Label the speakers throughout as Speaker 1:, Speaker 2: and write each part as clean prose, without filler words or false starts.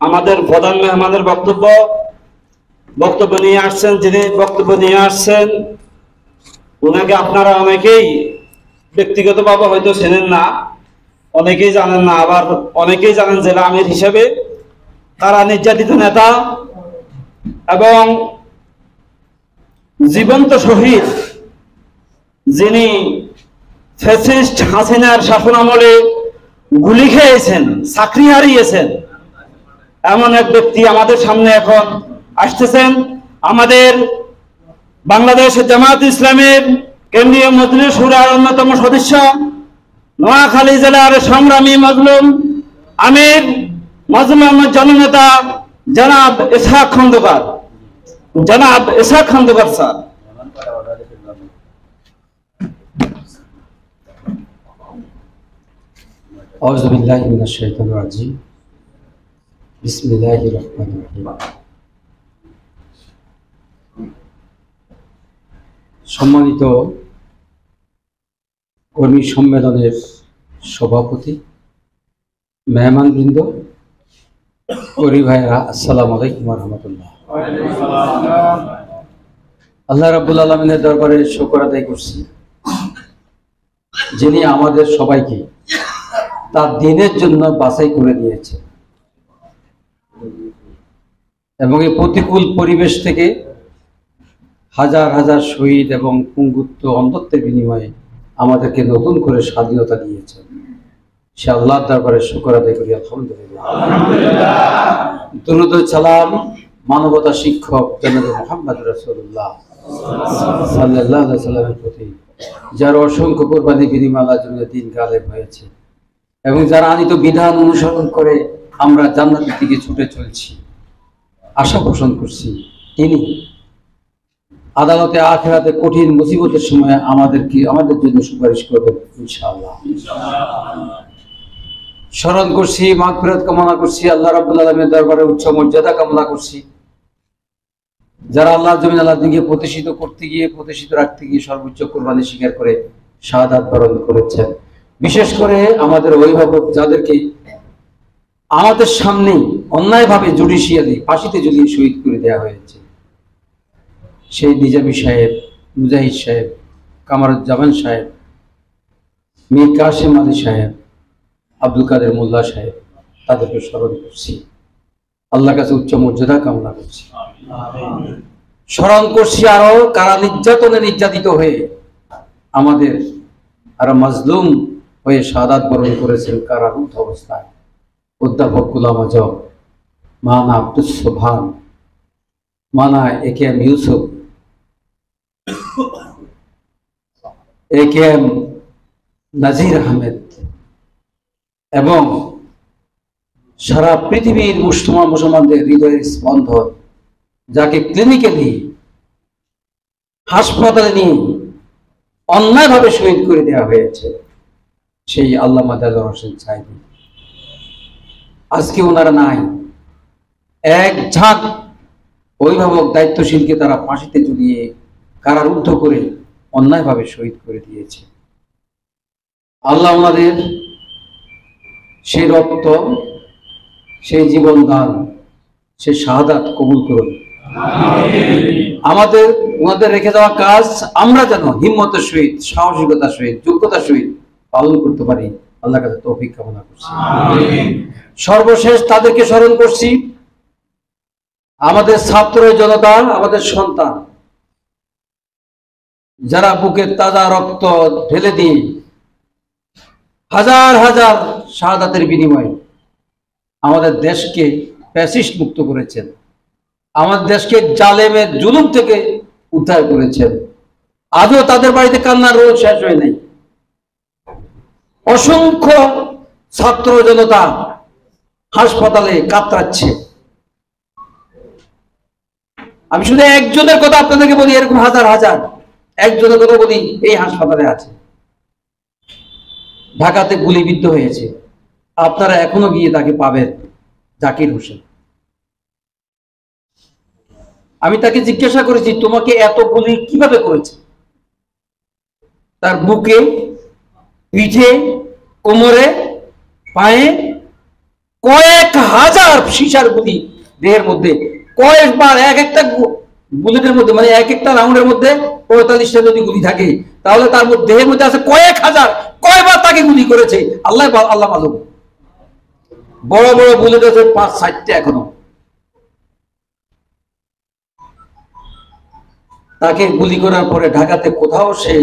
Speaker 1: আমাদের প্রধান মেহমানের বক্তব্য নিয়ে আসছেন। যিনি বক্তব্য নিয়ে আসছেন ওনাকে আপনারা অনেকেই ব্যক্তিগতভাবে হয়তো চেনেন না, অনেকেই জানেন না, আবার অনেকেই জানেন জেলা আমির হিসেবে। তারা নির্যাতিত নেতা এবং জীবন্ত শহীদ, যিনি ফ্যাসিস্ট হাসিনার শাসনামলে গুলি খেয়েছেন, চাকরি হারিয়েছেন, এমন এক ব্যক্তি আমাদের সামনে এখন আসতেছেন। আমাদের বাংলাদেশ জামায়াত ইসলামের কেন্দ্রীয় মজলিস শুরার অন্যতম সদস্য, নোয়াখালী জেলার সংগ্রামী মজলুম আমির, মজলুম জননেতা জনাব ইসহাক খন্দকার। জনাব ইসহাক খন্দকার স্যার।
Speaker 2: আউযু বিল্লাহি মিনাশ শাইতানির রাজিম। বিসমিল্লাহির রহমানির রহিম। সম্মানিত কর্মী সম্মেলনের সভাপতি, মেহমানবৃন্দ, কর্মী ভাইয়েরা, আসসালামু আলাইকুম ওয়া রাহমাতুল্লাহ। আল্লাহ রাব্বুল আলামিনের দরবারে শুকর আদায় করছি, যিনি আমাদের সবাইকে তার দিনের জন্য বাছাই করে দিয়েছে এবং এই প্রতিকূল পরিবেশ থেকে হাজার হাজার শহীদ এবং পুঙ্গুত্ব অন্ধত্বের বিনিময়ে আমাদেরকে নতুন করে স্বাধীনতা দিয়েছে। সে আল্লাহর দরবারে শুকর আদায় করি, আলহামদুলিল্লাহ। দুরূদ ও সালাম মানবতা শিক্ষক জনাব মুহাম্মদ রাসূলুল্লাহ সাল্লাল্লাহু আলাইহি ওয়াসাল্লামের প্রতি, যার অসংখ্য কুরবানি বিনিময়ে আল্লাহর জন্য দিন গালেব হয়েছে এবং যারা আনিত বিধান অনুসরণ করে আমরা জান্নাতের দিকে ছুটে চলছি। আশা পোষণ করছি তিনি আদালতে আখিরাতে কঠিন মুসিবতের সময় আমাদের জন্য সুপারিশ করবেন ইনশাআল্লাহ। স্মরণ করছি, মাগফিরাত কামনা করছি, আল্লাহ রাব্বুল আলামিনের দরবারে উচ্চ মর্যাদা কামনা করছি। যারা আল্লাহর জমিন আল্লাহর দিকে প্রতিষ্ঠিত করতে গিয়ে, প্রতিষ্ঠিত রাখতে গিয়ে সর্বোচ্চ কুরবানি স্বীকার করে শাহাদাত বরণ করেছেন, বিশেষ করে আমাদের অভিভাবক যাদেরকে আমাদের সামনে অন্যায়ভাবে জুডিশিয়ালি ফাঁসিতে ঝুলিয়ে শহীদ করে দেওয়া হয়েছে, সেই নিজামী সাহেব, মুজাহিদ সাহেব, কামারুজ্জামান সাহেব, মীর কাসেম আলী সাহেব, আব্দুল কাদের মোল্লা সাহেব, তাদেরকে স্মরণ করছি, আল্লাহর কাছে উচ্চ মর্যাদা কামনা করছি। স্মরণ করছি আরো কারা নির্যাতনে নির্যাতিত হয়ে আমাদের আরো মাজলুম হয়ে শাহাদাত বরণ করেছেন কারারুদ্ধ অবস্থায়। অধ্যাপক গোলাম আজম, মাওলানা আব্দুস সোবহান, মাওলানা একেএম ইউসুফ, একেএম নাজির আহমেদ এবং সারা পৃথিবীর মুসলমানদের হৃদয়ের স্পন্দন, যাকে ক্লিনিক্যালি হাসপাতালে নিয়ে অন্যায়ভাবে শহীদ করে দেওয়া হয়েছে, সেই আল্লামা দেলোয়ার হোসেন সাইদি। আজকে ওনারা নাই। এক ঝাঁক অভিভাবক দায়িত্বশীলকে তারা ফাঁসিতে ঝুলিয়ে কারারুদ্ধ করে অন্যায়ভাবে শহীদ করে দিয়েছে। আল্লাহ ওনাদের সেই রক্ত, সেই জীবন দান, সেই শাহাদাত কবুল করুন। আমাদের ওনাদের রেখে যাওয়া কাজ আমরা যেন হিম্মতের সহিত, সাহসিকতার সহিত, যোগ্যতার সহিত পালন করতে পারি, আল্লাহর কাছে তৌফিক কামনা করছি। সর্বশেষ তাদেরকে স্মরণ করছি, আমাদের ছাত্র জনতা, আমাদের সন্তান, যারা বুকের তাজা রক্ত ঢেলে দিয়ে হাজার হাজার শাহাদাতের বিনিময়ে আমাদের দেশকে ফ্যাসিস্ট মুক্ত করেছেন, আমাদের দেশকে জালেমের জুলুম থেকে উদ্ধার করেছেন। আজও তাদের বাড়িতে কান্নার রোল শেষ হয় নাই। অসংখ্য ছাত্র জনতা হাসপাতালে কাতরাচ্ছে। আমি শুধু একজনের কথা আপনাদেরকে বলি, এরকম হাজার হাজার, একজনের কথা বলি, এই হাসপাতালে আছে, ঢাকাতে গুলিবিদ্ধ হয়েছে। আপনারা এখনো গিয়ে তাকে পাবেন, জাকির হোসেন। আমি তাকে জিজ্ঞাসা করেছি, তোমাকে এত গুলি কিভাবে করেছে? তার বুকে, পিঠে, কোমরে, পায়ে, কয়েক হাজার সীসার গুলি দেহের মধ্যে, কয়েকবার এক একটা বুলেটের মধ্যে, মানে এক একটা রাউন্ডের মধ্যে 45টা যদি গুলি থাকে, তাহলে তার মধ্যে দেহের মধ্যে আছে কয়েক হাজার, কয়বার তাকে গুলি করেছে আল্লাহ আল্লাহ মালুম। বড় বড় বুলেট আছে 5-6টা এখনো। তাকে গুলি করার পরে ঢাকাতে কোথাও সে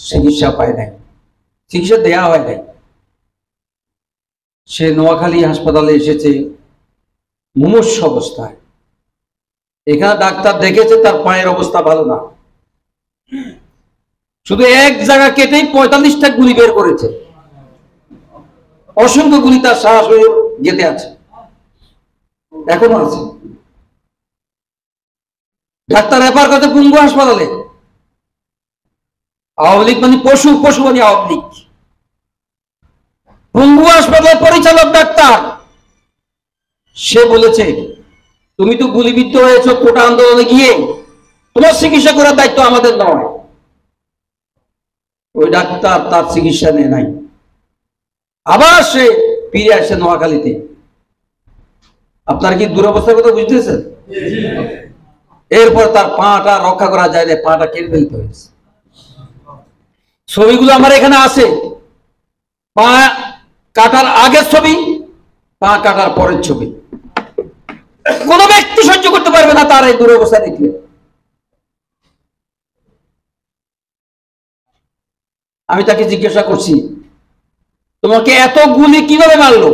Speaker 2: চিকিৎসা পায় নাই, চিকিৎসা দেয়া হয় নাই। সে নোয়াখালী হাসপাতালে এসেছে মুমূর্ষ অবস্থায়। এখানে ডাক্তার দেখেছে তার পায়ের অবস্থা ভালো না, শুধু এক জায়গা কেটেই 45টা গুলি বের করেছে, অসংখ্য গুলি তার শ্বাস হয়ে গেঁথে আছে, এখনো আছে। ডাক্তার রেফার করতে পঙ্গু হাসপাতালে। আওয়ামী লীগ মানে পশু, পশু মানে আওয়ামী লীগ। পঙ্গু হাসপাতালের পরিচালক ডাক্তার সে বলেছে, তুমি তো গুলিবিদ্ধ হয়েছ কোটা আন্দোলনে গিয়ে, তোমার চিকিৎসা করার দায়িত্ব আমাদের নয়। ওই ডাক্তার তার চিকিৎসা নেয় নাই, আবার সে ফিরে আসে নোয়াখালীতে। আপনার কি দুরবস্থার কথা বুঝতেছেন? এরপর তার পাটা রক্ষা করা যায় না, পাটা কেটে ফেলতে হয়েছে। ছবিগুলো আমার এখানে আছে, পা কাটার আগের ছবি, পা কাটার পরের ছবি। কোন ব্যক্তি সহ্য করতে পারবে না তার এই দুরবস্থা দেখলে। আমি তাকে জিজ্ঞাসা করছি, তোমাকে এত গুলি কিভাবে মারলো?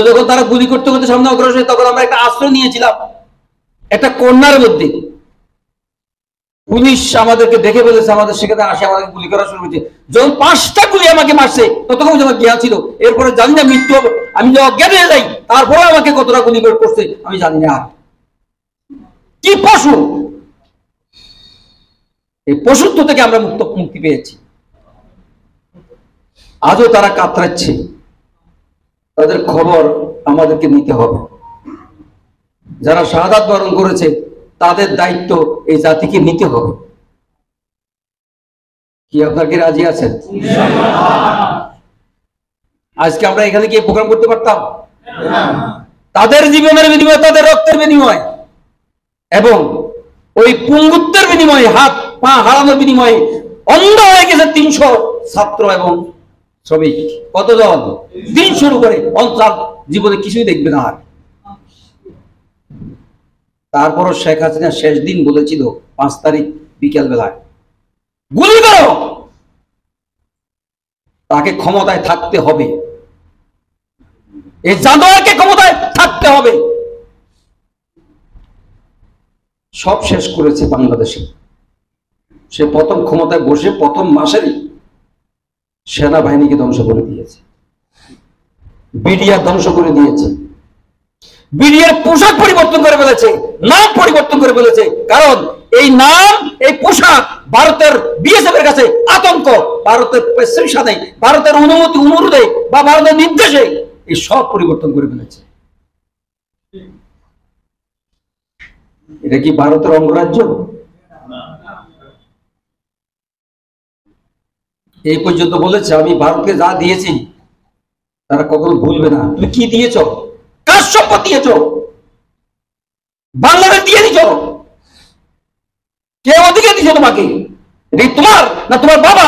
Speaker 2: যখন তারা গুলি করতে করতে সামনে অগ্রসর, তখন আমরা একটা আশ্রয় নিয়েছিলাম একটা কন্যার মধ্যে। পুলিশ আমাদেরকে দেখে ফেলেছে, আমাদের সেখানে আসে আমাদেরকে গুলি করা শুরু করেছে। যখন 5টা গুলি আমাকে মারছে, ততক্ষণ আমার জ্ঞান ছিল। এরপরে জানি না মৃত্যু হবে, আমি যখন অজ্ঞান হয়ে যাই, তারপরে আমাকে কতটা গুলি করে করছে আমি জানি না। কি পশু! এই পশুত্ব থেকে আমরা মুক্তি পেয়েছি। আজও তারা কাতরাচ্ছে, তাদের খবর আমাদেরকে নিতে হবে। যারা শাহাদাত বরণ করেছে তাদের দায়িত্ব এই জাতিকে নিতে হবে। কি আপনারা কি রাজি আছেন? আজকে আমরা এখানে গিয়ে প্রোগ্রাম করতে পারতাম? তাদের জীবনের বিনিময়ে, তাদের রক্তের বিনিময়ে এবং ওই পুঙ্গুত্বের বিনিময়ে, হাত পা হারানোর বিনিময়ে অন্ধ হয়ে গেছে 300 ছাত্র এবং শ্রমিক। কতজন? 300 উপরে। অঞ্চল জীবনে কিছুই দেখবে না। আর তারপরও শেখ হাসিনা শেষ দিন বলেছিল 5 তারিখ বিকেল বেলায়, গুলি করো। তাকে ক্ষমতায় থাকতে হবে, এই জানোয়ারকে ক্ষমতায় থাকতে হবে। সব শেষ করেছে বাংলাদেশে। সে প্রথম ক্ষমতায় বসে প্রথম মাসেরই সেনাবাহিনীকে ধ্বংস করে দিয়েছে, বিডিআর ধ্বংস করে দিয়েছে, বিডিআর পোশাক পরিবর্তন করে ফেলেছে, নাম পরিবর্তন করে ফেলেছে। কারণ এই নাম, এই পোশাক ভারতের বিএসএফ এর কাছে আতঙ্ক। ভারতের প্রেসক্রিপশনে, ভারতের অনুরোধে বা ভারতের নির্দেশে এই সব পরিবর্তন করে ফেলেছে। এটা কি ভারতের অঙ্গরাজ্য? এই পর্যন্ত বলেছে, আমি ভারতকে যা দিয়েছি তারা কখনো ভুলবে না। তুমি কি দিয়েছ? কার সম্পদ দিয়েছ? বাংলাদেশ দিয়ে দিছ? কে অধিকার দিয়েছে তোমাকে? এটা তোমার না তোমার বাবা?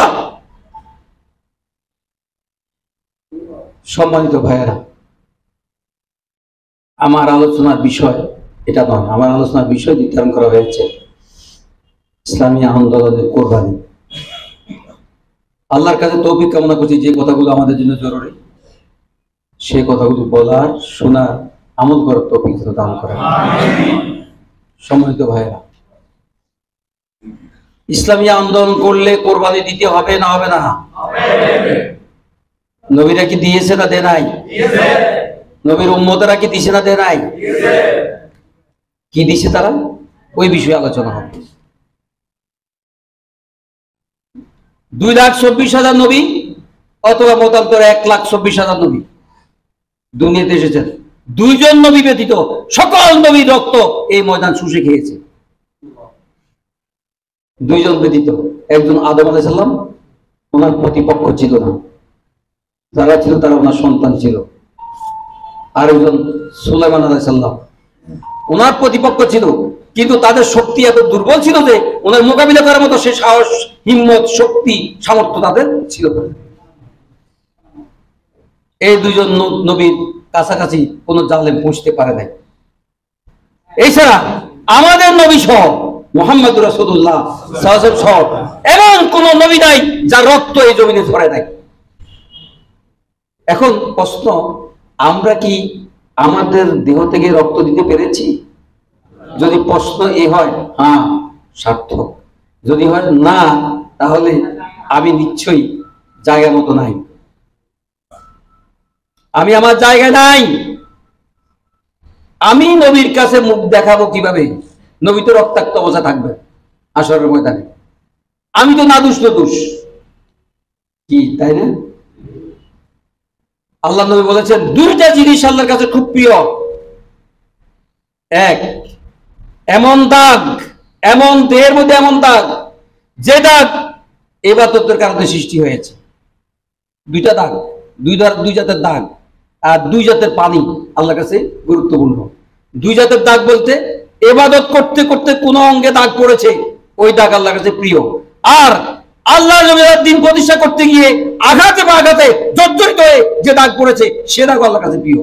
Speaker 2: সম্মানিত ভাইয়েরা, আমার আলোচনার বিষয় এটা নয়। আমার আলোচনার বিষয় নির্ধারণ করা হয়েছে ইসলামী আন্দোলনের কোরবানি। আল্লাহর কাছে তৌফিক কামনা করছি, যে কথাগুলো আমাদের জন্য জরুরি সেই কথাগুলো বলার, শোনার, আমল করার তৌফিক দান করেন। সম্মানিত ভাইয়েরা, ইসলামী আন্দোলন করলে কোরবানি দিতে হবে না হবে না? নবীরা কি দিয়েছে না দেয় নাই? নবীর উম্মতেরা কি দিছে না দেয় নাই? কি দিছে তারা? ওই বিষয়ে আলোচনা হবে। 2,24,000 নবী অথবা মতান্তরে 1,24,000 নবী দুনিয়াতে এসেছেন। 2 জন নবী ব্যতীত সকল নবীর রক্ত এই ময়দান শুষে খেয়েছে। 2 জন ব্যতীত। একজন আদম আলাইহিস সালাম, ওনার প্রতিপক্ষ ছিল না, যারা ছিল তারা ওনার সন্তান ছিল। আর একজন সুলাইমান আলাইহিস সালাম, ওনার প্রতিপক্ষ ছিল, কিন্তু তাদের শক্তি এত দুর্বল ছিল যে ওনার মোকাবিলা করার মতো সে সাহস, হিম্মত, শক্তি, সামর্থ্য তাদের ছিল না। এই দুইজন নবীর কাছাকাছি কোন জালেম পৌঁছতে পারে নাই। এছাড়া আমাদের নবী সহ মুহাম্মদ রাসূলুল্লাহ সাল্লাল্লাহু আলাইহি ওয়াসাল্লাম সহ এমন কোন নবী নাই যার রক্ত এই জমিনে ঝরে নাই। এখন প্রশ্ন, আমরা কি আমাদের দেহ থেকে রক্ত দিতে পেরেছি? যদি প্রশ্ন এ হয় হ্যাঁ, সার্থক। যদি হয় না, তাহলে আমি নিশ্চয়ই জায়গা মতো নাই, আমি আমার জায়গায় নাই। আমি নবীর কাছে মুখ দেখাবো কিভাবে? নবী তো রক্তাক্ত অবস্থা থাকবে হাশরের ময়দানে, আমি তো নাদুস নদুস, কি তাই না? আল্লাহ নবী বলেছেন দুইটা জিনিস আল্লাহর কাছে খুব প্রিয়। এক, এমন দাগ, এমন দেহের মধ্যে এমন দাগ যে দাগ ইবাদতের কারণে সৃষ্টি হয়েছে। দুইটা দাগ, দুই জাতের দাগ, আর দুই জাতের পানি আল্লাহর কাছে গুরুত্বপূর্ণ। দুই জাতের দাগ বলতে ইবাদত করতে করতে কোন অঙ্গে দাগ পড়েছে, ওই দাগ আল্লাহর কাছে প্রিয়। আর আল্লাহর জমিনের দিন প্রতিষ্ঠা করতে গিয়ে আঘাতে বা আঘাতে জর্জরিত হয়ে যে দাগ পড়েছে, সে দাগ আল্লাহর কাছে প্রিয়।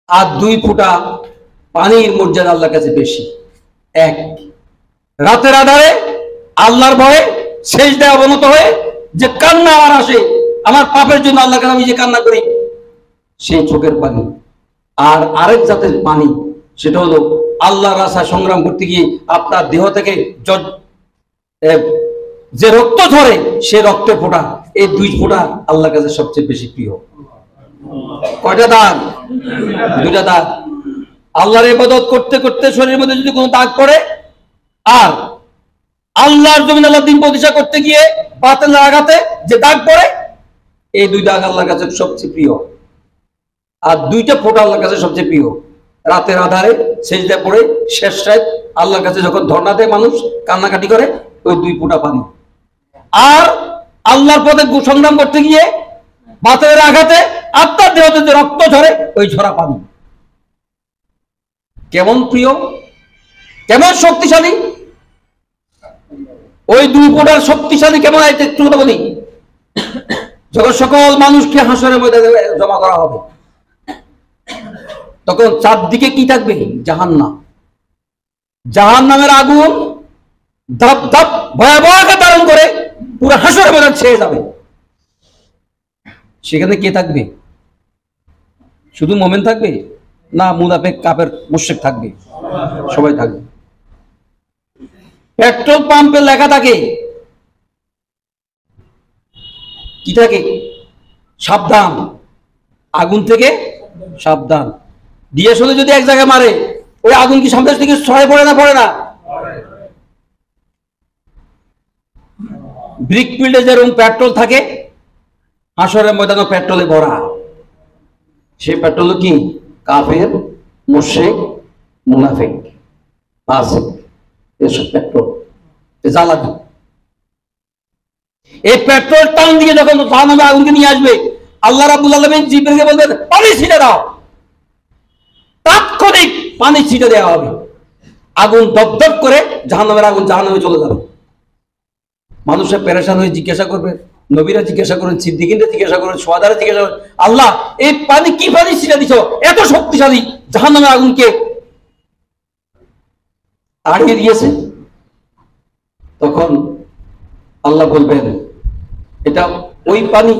Speaker 2: আর দুই ফোঁটা পানির মর্যাদা আল্লাহর কাছে বেশি। এক, রাতের আধারে আল্লাহর ভয়ে সেজদায় অবনত হয়ে যে কান্না আমার আসে, আমার পাপের জন্য আল্লাহর কাছে আমি যে কান্না করি, সেই চোখের পানি। আর আরেক জাতের পানি, সেটা হলো আল্লাহর রাস্তায় সংগ্রাম করতে গিয়ে আপনার দেহ থেকে যে রক্ত ঝরে, সে রক্তের ফোঁটা। এই দুই ফোঁটা আল্লাহর কাছে সবচেয়ে বেশি প্রিয়। কয়টা দাগ? দুইটা দাগ। আল্লাহর ইবাদত করতে করতে শরীরের মধ্যে যদি কোনো দাগ পড়ে, আর আল্লাহর জমিনে আল্লাহর দ্বীন প্রতিষ্ঠা করতে গিয়ে বাতিলের আঘাতে যে দাগ পড়ে, এই দুই দাগ আল্লাহর কাছে সবচেয়ে প্রিয়। আর দুইটা ফোঁটা আল্লাহর কাছে সবচেয়ে প্রিয়। রাতের আধারে সেজদায় পড়ে শেষ রাত আল্লাহর কাছে যখন ধর্ণা দেয় মানুষ, কান্নাকাটি করে, ওই দুই ফোঁটা পানি। আর আল্লাহর পথে সংগ্রাম করতে গিয়ে বাতিলের আঘাতে আপনার দেহতে যে রক্ত ঝরে, ওই ঝরা পানি। কেমন প্রিয়, কেমন শক্তিশালী! ওই দুই ফোঁটার শক্তিশালী কেমন একটু কথা বলি। যখন সকল মানুষকে হাসরের ময়দানে জমা করা হবে, তখন চারদিকে কি থাকবে? জাহান্নাম। জাহান্নামের আগুন ধাপ ধাপ ভয়াবহ আকার ধারণ করে পুরো হাসরের ময়দান ছেয়ে যাবে। সেখানে কে থাকবে? শুধু মোমেন থাকবে না, মুনাফিক, কাফের, মুশরিক থাকবে? সবাই থাকবে। পেট্রোল পাম্পে লেখা থাকে, কি থাকে? সাবধান, আগুন থেকে সাবধান। ডিএসএল যদি এক জায়গায় মারে, ওই আগুন কি সামনে থেকে ছড়ায় পড়ে না? পড়ে না? ব্রিক ফিল্ডে যেরকম পেট্রোল থাকে, হাসরের ময়দানে পেট্রোলে ভরা। সেই পেট্রোল কি? কাফের, মুশরিক, মুনাফিক, ফাসিক, এসব পেট্রোল জ্বালানি। এই পেট্রোল টান দিয়ে যখন জাহান্নামে আগুনকে নিয়ে আসবে, আল্লাহ রাব্বুল আলামিন জিবরিলকে বলবেন পানি ছিটে দাও। তাৎক্ষণিক পানি ছিটে দেওয়া হবে, আগুন দপদপ করে জাহান্নামের আগুন জাহান্নামে চলে যাবে। মানুষের পেরেশান হয়ে জিজ্ঞাসা করবে, নবীরা জিজ্ঞাসা করেন, সিদ্দিকিনরা জিজ্ঞাসা করেন, সোহাদারা জিজ্ঞাসা করেন, আল্লাহ এই পানি কি পানি ছিটে দিছ, এত শক্তিশালী, জাহান্নামের আগুনকে তাড়িয়ে দিয়েছে? তখন আল্লাহ বলবেন, এটা ওই পানি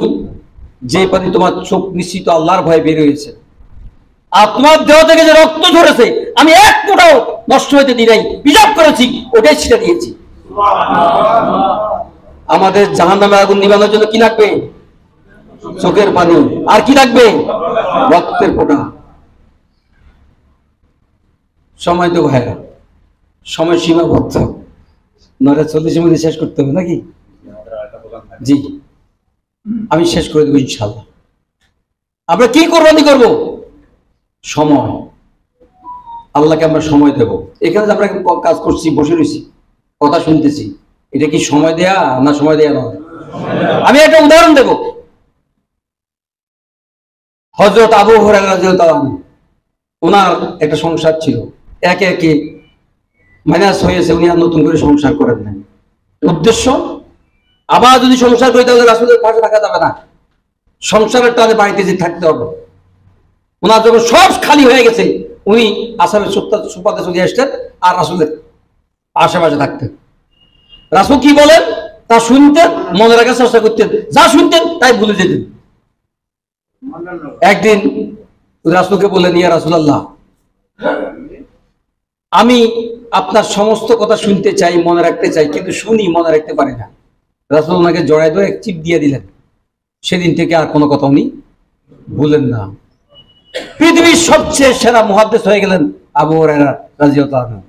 Speaker 2: যে পানি তোমার চোখ নিশ্চিত আল্লাহর ভয়ে বের হয়েছে। আর তোমার দেহ থেকে যে রক্ত ঝরেছে, আমি এক ফোঁটাও নষ্ট হইতে দিই নাই, প্রিজার্ভ করেছি, ওটাই ছিটে দিয়েছি। আমাদের জাহান্নামের আগুন নিবানোর জন্য কি লাগবে? চোখের পানি। আর কি লাগবে? রক্তের ফোঁটা। সময় তো ভাইরা, সময় সীমাবদ্ধ, 9:40 মধ্যে শেষ করতে হবে নাকি? জি, আমি শেষ করে দেবো ইনশাআল্লাহ। আমরা কি কোরবানি করব? সময়। আল্লাহকে আমরা সময় দেব। এখানে আমরা কাজ করছি, বসে রয়েছি, কথা শুনতেছি, এটা কি সময় দেয়া না সময় দেয়া নয়? আমি একটা উদাহরণ দেব। হযরত আবু হুরায়রা রাদিয়াল্লাহু আনহু, ওনার একটা সংসার ছিল, একে একে মাইনাস হয়েছে, উনি আর নতুন করে সংসার করেন নাই। উদ্দেশ্য, আবার যদি সংসার করি তাহলে রাসূলের পাশে থাকা যাবে না, সংসারের টানে বাড়িতে যে থাকতে হবে। ওনার যখন সব খালি হয়ে গেছে, উনি আসামের সুপাতে চলে আসতেন আর রাসূলের আশেপাশে থাকতেন। রাসূল কি বলেন তা শুনতেন, মনে রাখার চেষ্টা করতেন, যা শুনতেন তাই ভুলে যেতেন। একদিন রাসূলকে বললেন, ইয়া রাসূলুল্লাহ, আমি আপনার সমস্ত কথা শুনতে চাই, মনে রাখতে চাই, কিন্তু শুনি মনে রাখতে পারি না। রাসূল ওনাকে জড়ায় ধরে এক চিপ দিয়ে দিলেন। সেদিন থেকে আর কোনো কথা উনি ভুলেন না। পৃথিবীর সবচেয়ে সেরা মুহাদ্দিস হয়ে গেলেন আবু হুরায়রা রাদিয়াল্লাহু আনহু।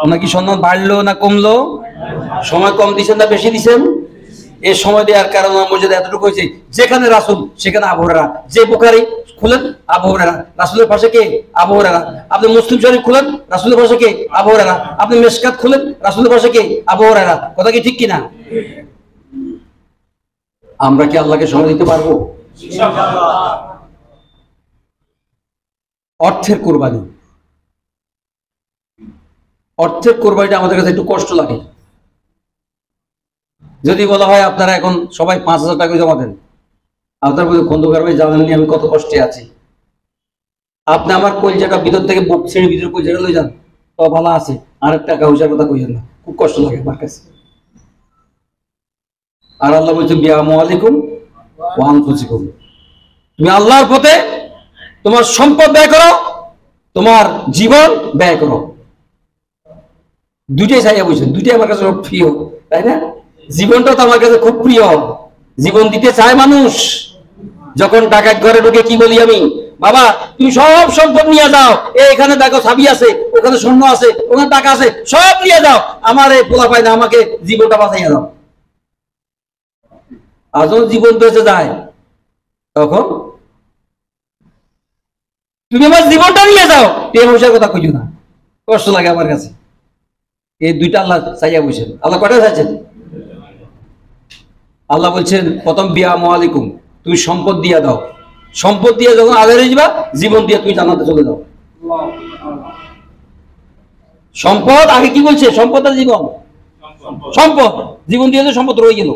Speaker 2: ওনার কি সম্মান বাড়লো না কমলো? সময় কম দিচ্ছেন না বেশি দিচ্ছেন? এই সময় দেওয়ার কারণে মর্যাদা এতটুকু হয়েছে, যেখানে রাসূল সেখানে আবু হুরায়রা। যে বুখারী খুলেন আবু হুরায়রা, রাসূলের পাশে কে? আবু হুরায়রা। আপনি মুসলিম শরীফ খুলেন, রাসূলের পাশে কে? আবু হুরায়রা। আপনি মিশকাত খুলেন, রাসূলের পাশে কে? আবু হুরায়রা। কথা কি ঠিক কিনা? আমরা কি আল্লাহকে সময় দিতে পারবো? অর্থের কোরবানি, অর্থের কোরবানিটা আমাদের কাছে একটু কষ্ট লাগে। যদি বলা হয় আপনারা এখন সবাই 5,000 টাকা জমা দেন, আপনার বলে খন্দকার ভাই জানেননি আমি কত কষ্টে আছি, আপনি আমার কলজাটা ভিতর থেকে বুক ছেড়ে ভিতরে কলজাটা লই যান, তো ভালো আছে, আর টাকা পয়সার কথা কইছেন না, খুব কষ্ট লাগে আমার কাছে। আর আল্লাহ বলছেন বিআমওয়ালিকুম ওয়া আনফুসিকুম, তুমি আল্লাহর পথে তোমার সম্পদ ব্যয় করো, তোমার জীবন ব্যয় করো। দুইটাই চাইয়া বলছেন, দুইটাই আমার কাছে খুব প্রিয়, তাই না? জীবনটা তো আমার কাছে খুব প্রিয়, জীবন দিতে চায় মানুষ। যখন ডাকাত ঘরে ঢুকে কি বলি আমি, বাবা তুমি সব সম্পদ নিয়ে যাও, এখানে দেখো চাবি আছে, ওখানে স্বর্ণ আছে, ওখানে টাকা আছে, সব নিয়ে যাও, আমার এই পোলা পায় না, আমাকে জীবনটা বাঁচাইয়া দাও। আর যখন জীবন বেঁচে যায় তখন তুমি আমার জীবনটা নিয়ে যাও, টাকা পয়সার কথা কইছো না, কষ্ট লাগে আমার কাছে। এই দুইটা আল্লাহ চাইয়া বলছেন। আল্লাহ কয়টা চাইছেন? আল্লাহ বলছেন প্রথম বিআমওয়ালিকুম, তুমি সম্পদ দিয়ে দাও, সম্পদ দিয়ে যখন আদায় হয়ে যাবা, জীবন দিয়ে তুমি জান্নাতে চলে যাও। সম্পদ আগে কি বলছে? সম্পদ আর জীবন। সম্পদ, জীবন দিয়ে সম্পদ রয়ে গেল,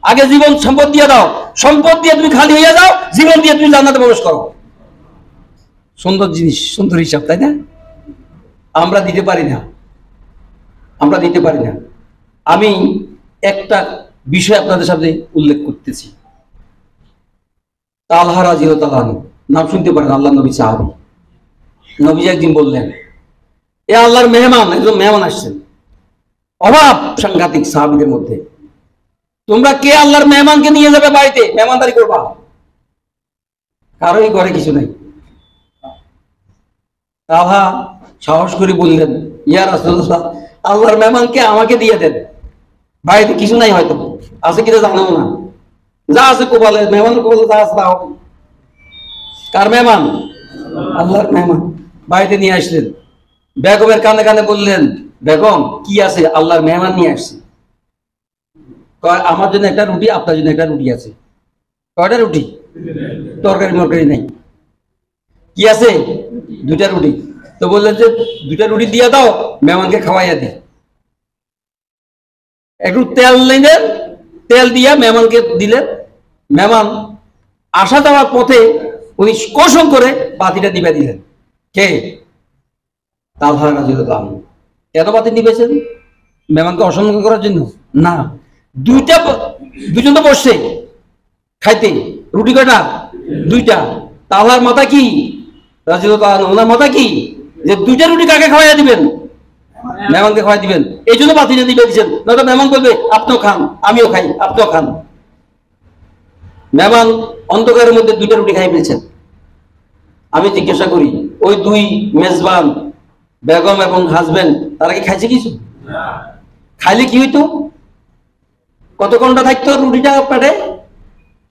Speaker 2: আগে জীবন সম্পদ দিয়ে দাও, সম্পদ দিয়ে তুমি খালি হয়ে যাও, জীবন দিয়ে তুমি জান্নাতে প্রবেশ করো। সুন্দর জিনিস, সুন্দর হিসাব, তাই না? আমরা দিতে পারি না, আমরা দিতে পারি না। আমি একটা বিষয় আপনাদের সাথে উল্লেখ করতেছি। তালহা রাদিয়াল্লাহু আনহু, নাম শুনতে পারেন, আল্লাহ নবী সাহাবী। নবীজি একদিন বললেন, এ আল্লাহর মেহমান, একজন মেহমান আসছেন, অভাব সাংঘাতিক সাহাবীদের মধ্যে, তোমরা কে আল্লাহর মেহমানকে নিয়ে যাবে বাড়িতে, মেহমানদারি করবা? কারোই ঘরে কিছু নেই। তালহা সাহস করে বললেন, ইয়া রাসূলুল্লাহ, আল্লাহর মেহমানকে আমাকে দিয়ে দেন, বাড়িতে কিছু নাই, হয়তো আছে কিনা জানো না, যা আছে কোপালে, মেহমান কোপালে যা আছে তাও। কার মেহমান? আল্লাহর মেহমান। বাড়িতে নিয়ে আসলেন, বেগমের কানে কানে বললেন, বেগম কি আছে? আল্লাহর মেহমান নিয়ে আসছে। আমার জন্য একটা রুটি, আপনার জন্য একটা রুটি আছে। কয়টা রুটি? তরকারি মরকারি নাই, কি আছে? দুইটা রুটি। তো বললেন যে দুইটা রুটি দিয়ে দাও, মেহমানকে খাওয়াইয়া দি। একটু তেল নিলেন, তেল দিয়া মেহমানকে দিলেন। মেহমান আসা যাওয়ার পথে উনি কসম করে বাতিটা দিবে দিলেন। কে? তালহা রাদিয়াল্লাহু আনহু। কেন বাতি নিবেছেন? মেহমানকে অসম্মান করার জন্য না, দুজন তো বসছে খাইতে, রুটি কয়টা? দুইটা। তালহার মাথা কি? রাদিয়াল্লাহু আনহু, ওনার মাথা কি যে দুইটা রুটি কাকে খাওয়াইয়া দিবেন? মেহমানকে খাওয়াই দিবেন, এই জন্য বাতিটা দিবে দিচ্ছেন। নয়তো মেহমান বলবে আপনিও খান, আমিও খাই, আপনিও খান। মেহমান অন্ধকারের মধ্যে দুইটা রুটি খাই ফেলছেন। আমি জিজ্ঞাসা করি, ওই দুই মেজবান বেগম এবং হাজবেন্ড, তারা কি খাইছে কিছু? খাইলে কি হইতো? কত ঘন্টা থাকতো রুটিটা পেটে?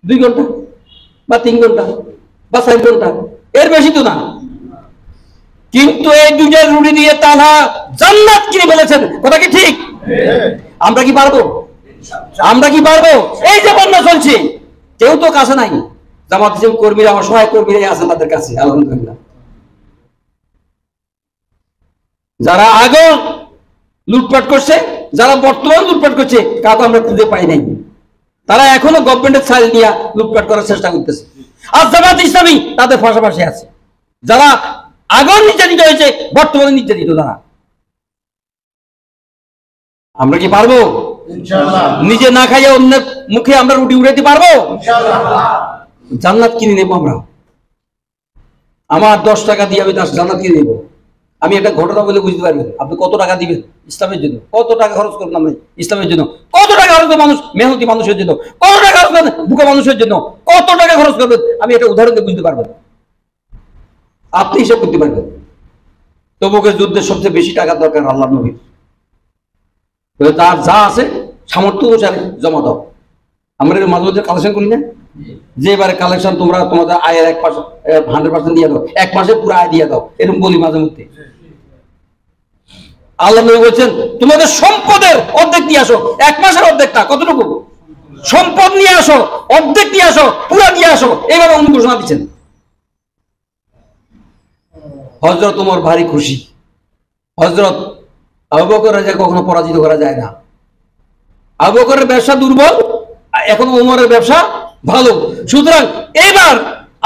Speaker 2: 2 ঘন্টা বা 3 ঘন্টা বা 4 ঘন্টা, এর বেশি তো না। কিন্তু এই দুইটা রুটি দিয়ে তালহা জান্নাত কিনে ফেলেছেন। কথা কি ঠিক? আমরা কি পারবো? আমরা কি পারবো? এই যে বন্যা চলছে, কেউ তো কাছে নাই। জামাত ইসলামী কর্মীরা, অসহায় কর্মীরাই আছে তাদের কাছে, আলহামদুলিল্লাহ। যারা আগে লুটপাট করছে, যারা বর্তমান লুটপাট করছে, কাউকে আমরা খুঁজে পাই নাই। তারা এখনো গভর্নমেন্টের ছাল নিয়ে লুটপাট করার চেষ্টা করতেছে। আর জামাত ইসলামী তাদের পাশাপাশি আছে, যারা আগেও নির্যাতিত হয়েছে, বর্তমানে নির্যাতিত তারা। আমরা কি পারবো? নিজে না খাইয়া অন্যের মুখে আমরা রুটি উড়াইতে পারবো? জান্নাত কিনে নেবো আমরা। আমার 10 টাকা দিয়ে আমি জান্নাত কিনে নেবো। আমি একটা ঘটনা বলে বুঝতে পারবেন। আপনি কত টাকা দিবেন ইসলামের জন্য? কত টাকা খরচ করবেন আপনি ইসলামের জন্য? কত টাকা খরচ করবেন মানুষ, মেহনতি মানুষের জন্য? কত টাকা খরচ করবেন বুকা মানুষের জন্য? কত টাকা খরচ করবেন? আমি একটা উদাহরণ দিয়ে বুঝতে পারবেন, আপনি হিসাব করতে পারবেন। তবুকের যুদ্ধের সবচেয়ে বেশি টাকার দরকার আল্লাহ নবীর। তার যা আছে সামর্থ্য অনুসারে জমা দাও। আমরা মাঝে মাঝে কালেকশন করি না, যে এবারে কালেকশন তোমরা তোমাদের আয়ের 100% দিয়ে দাও, 1 মাসে পুরো আয় দিয়ে দাও, এরকম বলি মাঝে মধ্যে। আল্লাহ নবী বলছেন তোমাদের সম্পদের অর্ধেক নিয়ে আসো। 1 মাসের অর্ধেকটা কতটুকু সম্পদ নিয়ে আসো, অর্ধেক নিয়ে আসো, পুরা নিয়ে আসো, এইভাবে উনি ঘোষণা দিচ্ছেন। হযরত ওমর ভারী খুশি। হযরত আবু বকর রাদিয়াল্লাহু কখনো পরাজিত করা যায় না। আবু বকরের ব্যবসা দুর্বল, এখন ওমরের ব্যবসা ভালো। সুতরাং এবার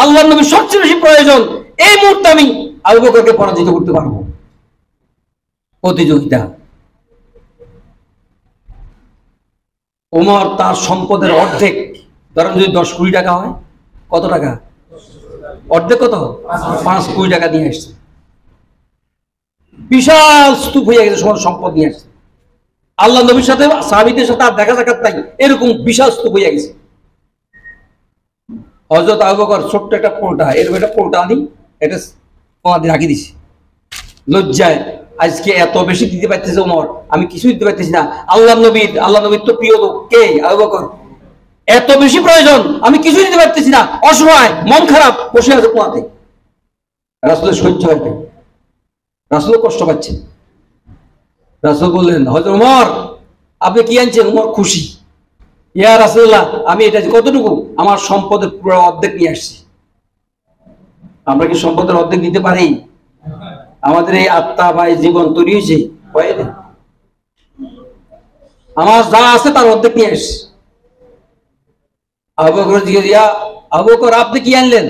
Speaker 2: আল্লাহর নবীর সবচেয়ে বেশি প্রয়োজন, এই মুহূর্তে আমি আবু বকরকে পরাজিত করতে পারবো। প্রতিযোগিতা। ওমর তার সম্পদের অর্ধেক, ধরেন যদি 10 কোটি টাকা হয়, কত টাকা? অর্ধেক কত? 5 কোটি টাকা নিয়ে আসছে। বিশাল স্তূপ হয়ে গেছে, সমান সম্পদ নিয়ে আসছে। আল্লাহ নবীর সাথে সাহাবীদের সাথে আর দেখা সাক্ষাৎ নাই, এরকম বিশাল স্তূপ হয়ে গেছে। হযরত আবু বকর ছোট্ট একটা পোলটা, এরকম একটা পোলটা আনি, এটা কোনাতে রাখি দিছি। লজ্জায় আজকে এত বেশি দিতে পারতেছে ওমর, আমি কিছু দিতে পারতেছি না। আল্লাহ নবীর তো প্রিয় লোক কে? আবু বকর। এত বেশি প্রয়োজন, আমি কিছু দিতে পারতেছি না, অসহায়, মন খারাপ, বসে আছে কোনাতে। রাসূলের সহ্য হয় না, রাসূল কষ্ট পাচ্ছে। রাসূল বললেন হযরত ওমর আপনি কি আনছেন? ওমর খুশি। ইয়া রাসূলুল্লাহ আমি এটা কতটুকু? আমার সম্পদের পুরো অর্ধেক নিয়ে আসছি। আমরা কি সম্পদের অর্ধেক দিতে পারি? আমাদের এই আত্মা বা এই জীবন তৈরি হয়েছে, আমার যা আছে তার অর্ধেক নিয়ে আসছি। আবু বকর জিজ্ঞাসা, আবু বকর আপনি কি আনলেন?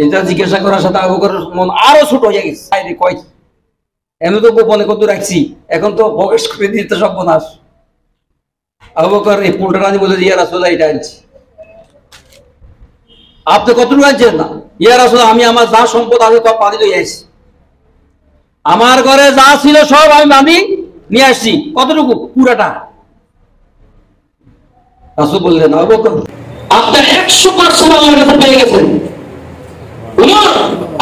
Speaker 2: এটা জিজ্ঞাসা করার সাথে আবু বকরের মন আরো ছোট হয়ে গেছে। কয় এমনি তো গোপনে কত রাখছি, এখন তো প্রকাশ করে দিতে সর্বনাশ। আবু বকর এই পোলটা আনি বলে, ইয়া রাসূলুল্লাহ এটা আনছি। আপনি কতটুকু আনছেন? না ইয়া রাসূলুল্লাহ আমি আমার যা সম্পদ আছে সব পানি লইয়া আসছি। আমার ঘরে যা ছিল সব আমি পানি নিয়ে আসছি। কতটুকু? পুরাটা। রাসূল বললেন আবু বকর আপনি 100% আল্লাহর কাছে পেয়ে গেছেন। ওমর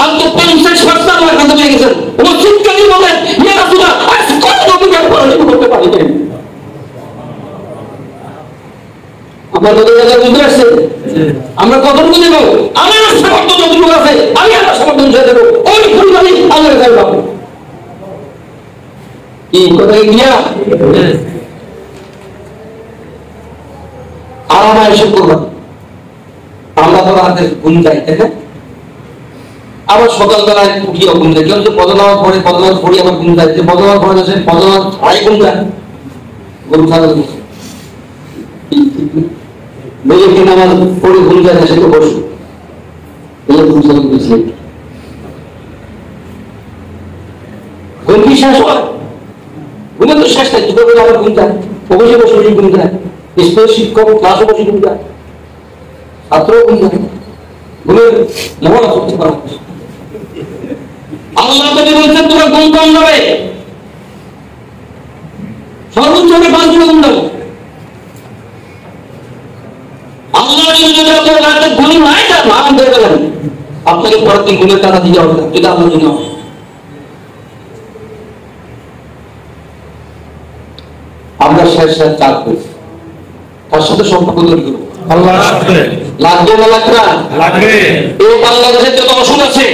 Speaker 2: আপনি 50% আল্লাহর কাছে পেয়ে গেছেন। ওমর চিৎকার দিয়ে বলেন, ইয়া রাসূলুল্লাহ আজ কত নবীকে পরাজিত করতে পারি নাই। আমার নবীর বুঝতে পারছে আমরা কতটুকু দেব? আমার সামর্থ্য যতটুকু আছে আমি আমার সামর্থ্য অনুযায়ী দেবো, ওই পরিমাণই আল্লাহর কাছে পাবো। কি কথা গিয়া আরামে এসে করবেন। আমরা তো রাতে ঘুম যাই, তাই না? আবার সকালবেলায় উঠিয়ে ঘুম যায়, কেউ বদলাওয়ার পরে আবার ঘুম যায়, যে বদলাওয়ার পরে আছে বদলাওয়ার আড়াই ঘুম যায়, গরু ছাগল বলে কিনা আমার পরে ঘুম যায় না, সেটা বসে ঘুম ছাগল দিয়েছে। ঘুম কি শেষ হয়? ঘুমের তো শেষ নাই, দুপুরবেলা আবার ঘুম যায়, অবশ্যই বসে ঘুম যায়, স্কুলের শিক্ষক ক্লাসে বসে ঘুম যায়, ছাত্রও ঘুম যায়। ঘুমের মহড়া করতে পারে। আল্লাহ যদি বলছেন তোমার ঘুম কম যাবে, সর্বোচ্চ 5 ঘন্টা ঘুম যাবে। আল্লাহ যদি আপনার রাতে ঘুম নাই যান, আরাম করে গেলেন, আপনাকে পরের দিন ঘুমের টাকা দিতে হবে, যদি আপনার জন্য হয়। আমরা শেষ চার করি, তার সাথে সম্পর্ক তৈরি করবো। আল্লাহর সাথে লাগবে না লাগবে? লাগবে। এই বাংলাদেশে যত অসুখ আছে,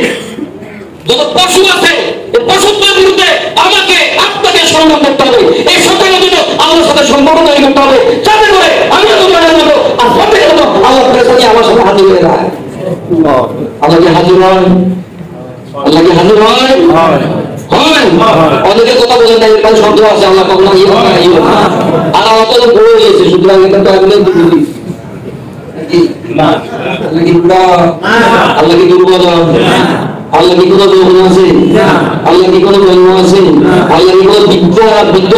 Speaker 2: যত পশু আছে, এই পশুদের বিরুদ্ধে আমাকে আপনাকে
Speaker 3: সংগ্রাম করতে হবে, এই সত্যের জন্য আল্লাহর সাথে সম্পর্ক তৈরি করতে হবে, যাতে করে আমি তোমাদের মতো আর সত্যের জন্য আল্লাহ ফেরেশতা আমার সাথে হাজির হয়ে যায়। আল্লাহ কি হাজির হয়? আল্লাহ কি হাজির হয়? হয়। অনেকে কথা বলেন না, এর শব্দ আছে আল্লাহ কখনো ইয়ে হয় না, ইয়ে হয় না। আর আমার তো বলে গেছে, সুতরাং এটা তো আমি বুঝি আল্লাহ কি বুড়া? আল্লাহ কি দুর্বল? আল্লাহ কি কোনো যৌবন আছে? আল্লাহ কি কোনো জন্ম আছে? আল্লাহ কি কোনো বৃদ্ধ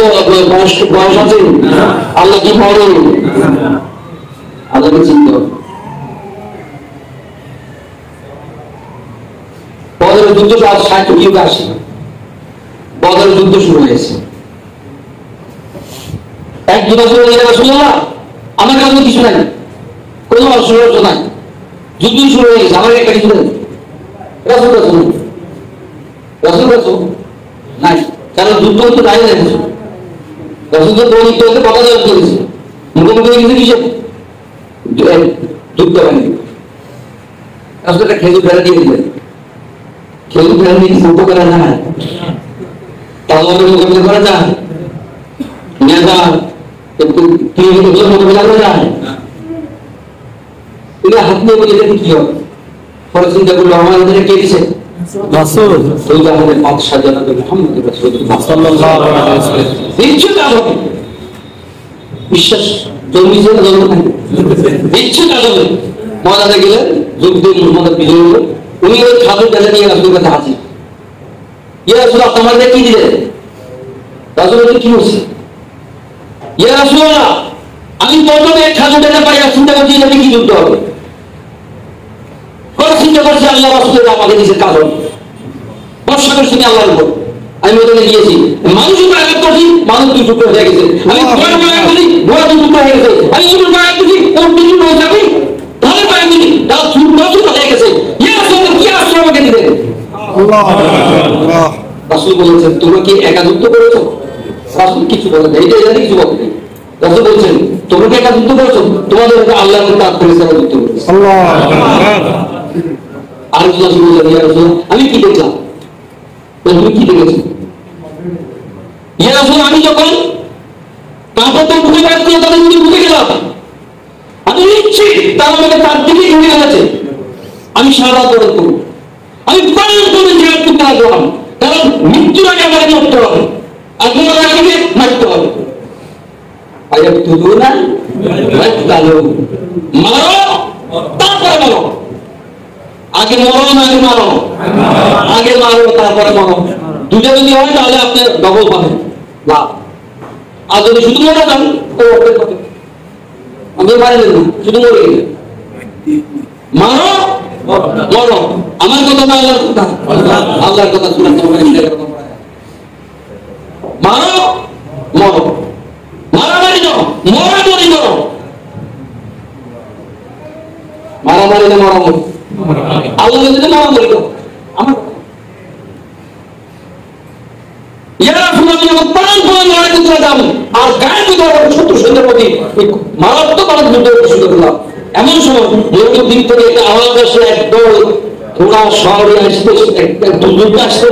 Speaker 3: বয়স আছে? আল্লাহ কি মরে? আল্লাহকে চিনতে হবে। বদরের যুদ্ধ 60 যুগে আসে, বদরের যুদ্ধ শুরু হয়েছে। এক যুদ্ধ শুরু হয়ে গেল, রাসূলুল্লাহ আমার কাছে কিছু নাই, কোনো অস্ত্র নাই, যুদ্ধ শুরু হয়ে গেছে, আমার একটা কিছু নেই। রাসূল নাই, কারণ যুদ্ধ তো নাই না কিছু। রাসূল তো বলিতে হতে কথা দেওয়া করেছে, মুখোমুখি হয়ে গেছে কিসে? যুদ্ধ হয়নি। রাসূল একটা খেজুর ফেলে দিয়ে দিলেন, খেজুর ফেলে দিয়ে যুদ্ধ করা যায়, তাহলে মোকাবিলা করা যায়, নেতা মোকাবিলা করা যায়। তুমি হাত নিয়ে বলে দেখি কি হবে। পরে চিন্তা করলো আমাদের কে দিছে? রাসূল। ওই যে আমাদের বাদশা জনাব মুহাম্মদ রাসূলুল্লাহ সাল্লাল্লাহু আলাইহি ওয়াসাল্লাম। নিশ্চয় কাজ হবে, বিশ্বাস জন্মিছে না জন্ম থাকে, নিশ্চয় কাজ হবে। মজাতে গেলে যুদ্ধে মুহাম্মদ বিজয় হলো, উনি ওই খাজুর ডালে নিয়ে রাসূলের কাছে হাজির। ইয়া রাসূল, আমাদের কি দিলেন? রাসূল বললেন কি হচ্ছে? ইয়া রাসূলুল্লাহ, আমি প্রথমে খাজুর ডালে পাই, চিন্তা করছি এটা কি যুদ্ধ হবে। চিন্তা করছি আল্লাহ রাসূলের আমাকে নিজের কাজ হবে, ভরসা করছি আল্লাহর উপর। আমি ওখানে গিয়েছি, মানুষ উপর আঘাত করছি, মানুষ দুই টুকরো হয়ে গেছে। আমি ঘোড়ার উপর আঘাত করছি, ঘোড়া দুই টুকরো হয়ে গেছে। আমি উটের উপর আঘাত করছি, ওর দুই টুকরো হয়ে যাবে। তাহলে পায়ে দিলি, তার ছোট হয়ে গেছে। ইয়া রাসূলুল্লাহ, কি আশ্রয় আমাকে দিলেন? রাসূল বলেছেন, তোমরা কি একা যুদ্ধ করেছো? রাসূল কিছু বলেন না, এটা কিছু বলেন না। রাসূল বলছেন, তোমরা কি একা যুদ্ধ করেছো? তোমাদের আল্লাহর মধ্যে আত্মবিশ্বাস যুদ্ধ করেছে। আর আমি কি দেখলাম? তুমি কি দেখেছো? ইয়া রাসূল, আমি যখন কাপড় বুঝে পাচ্ছি তাদের যদি বুঝে গেলাম, আমি নিশ্চিত তারা আমাকে তার দিকে ঘুরে গেছে। আমি সারা করে করবো, আমি প্রাণ করে জিহাদ করতে লাগলাম, কারণ মৃত্যুর আগে আমাকে মরতে হবে, আর তোমার আগে মারতে হবে। আরে তুই না মারো, তারপরে মারো। আগে মরো না আগে মারো? আগে মারো তারপরে মরো। দুটো যদি হয় তাহলে আপনি ডবল পাবেন লাভ। আর যদি শুধু মরে যান তো আমি মারিলেন না, শুধু মরে গেলেন। মারো মরো, আমার কথা না আল্লাহর কথা? আল্লাহর কথা শুনে মারো মরো, মারামারি করো, মরামরি করো। মারামারি না মরামরি, আল্লাহ যদি মারামারি করো আমার আর গায়ে শত্রু সৈন্যের প্রতি মারাত্মক অনেক যুদ্ধ শুরু করলাম। এমন সময় মরুর দিক থেকে একটা আওয়াজ আসে, একদল ঘোড়া শহরে আসতে যুদ্ধ আসতে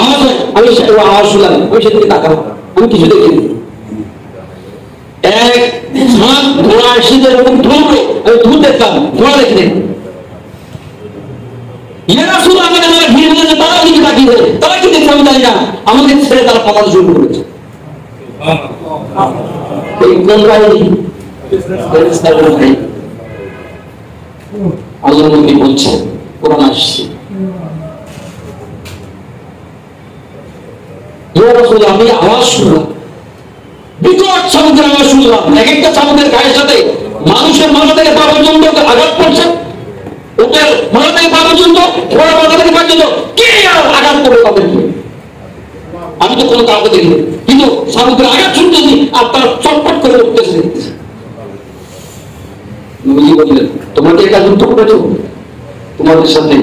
Speaker 3: আমার আমি আওয়াজ শুনলাম, আমি সেদিকে তাকালাম, আমি কিছু দেখিনি। এক ঝাঁক ঘোড়া আসে এরকম ধরবে, আমি ধূর দেখলাম, ঘোড়া দেখি দেখি। ইয়া রাসূলুল্লাহ, আমাকে আমার ভিড় হয়েছে, তারা দিকে তাকিয়ে দেয়, তারা কি দেখছে আমি জানি না, আমাকে ছেড়ে তারা পালাতে শুরু করেছে। আল্লাহ নবী বলছেন, কোরআন আসছে, ইয়া রাসূলুল্লাহ, আমি আওয়াজ শুনলাম, বিকট চাবুকের আওয়াজ শুনলাম। এক একটা চাবুকের গায়ের সাথে মানুষের মাথা থেকে পা পর্যন্ত আঘাত করছে, ওদের মাথা থেকে পা পর্যন্ত, ঘোড়া মাথা থেকে পা পর্যন্ত কে আঘাত করবে তাদেরকে? আমি তো কোনো কাউকে দেখিনি, কিন্তু চাবুকের আঘাত শুনতেছি আর তার চটপট করে উঠতেছে। নবীজি বললেন, তোমরা কি একা যুদ্ধ করেছো? তোমাদের সাথে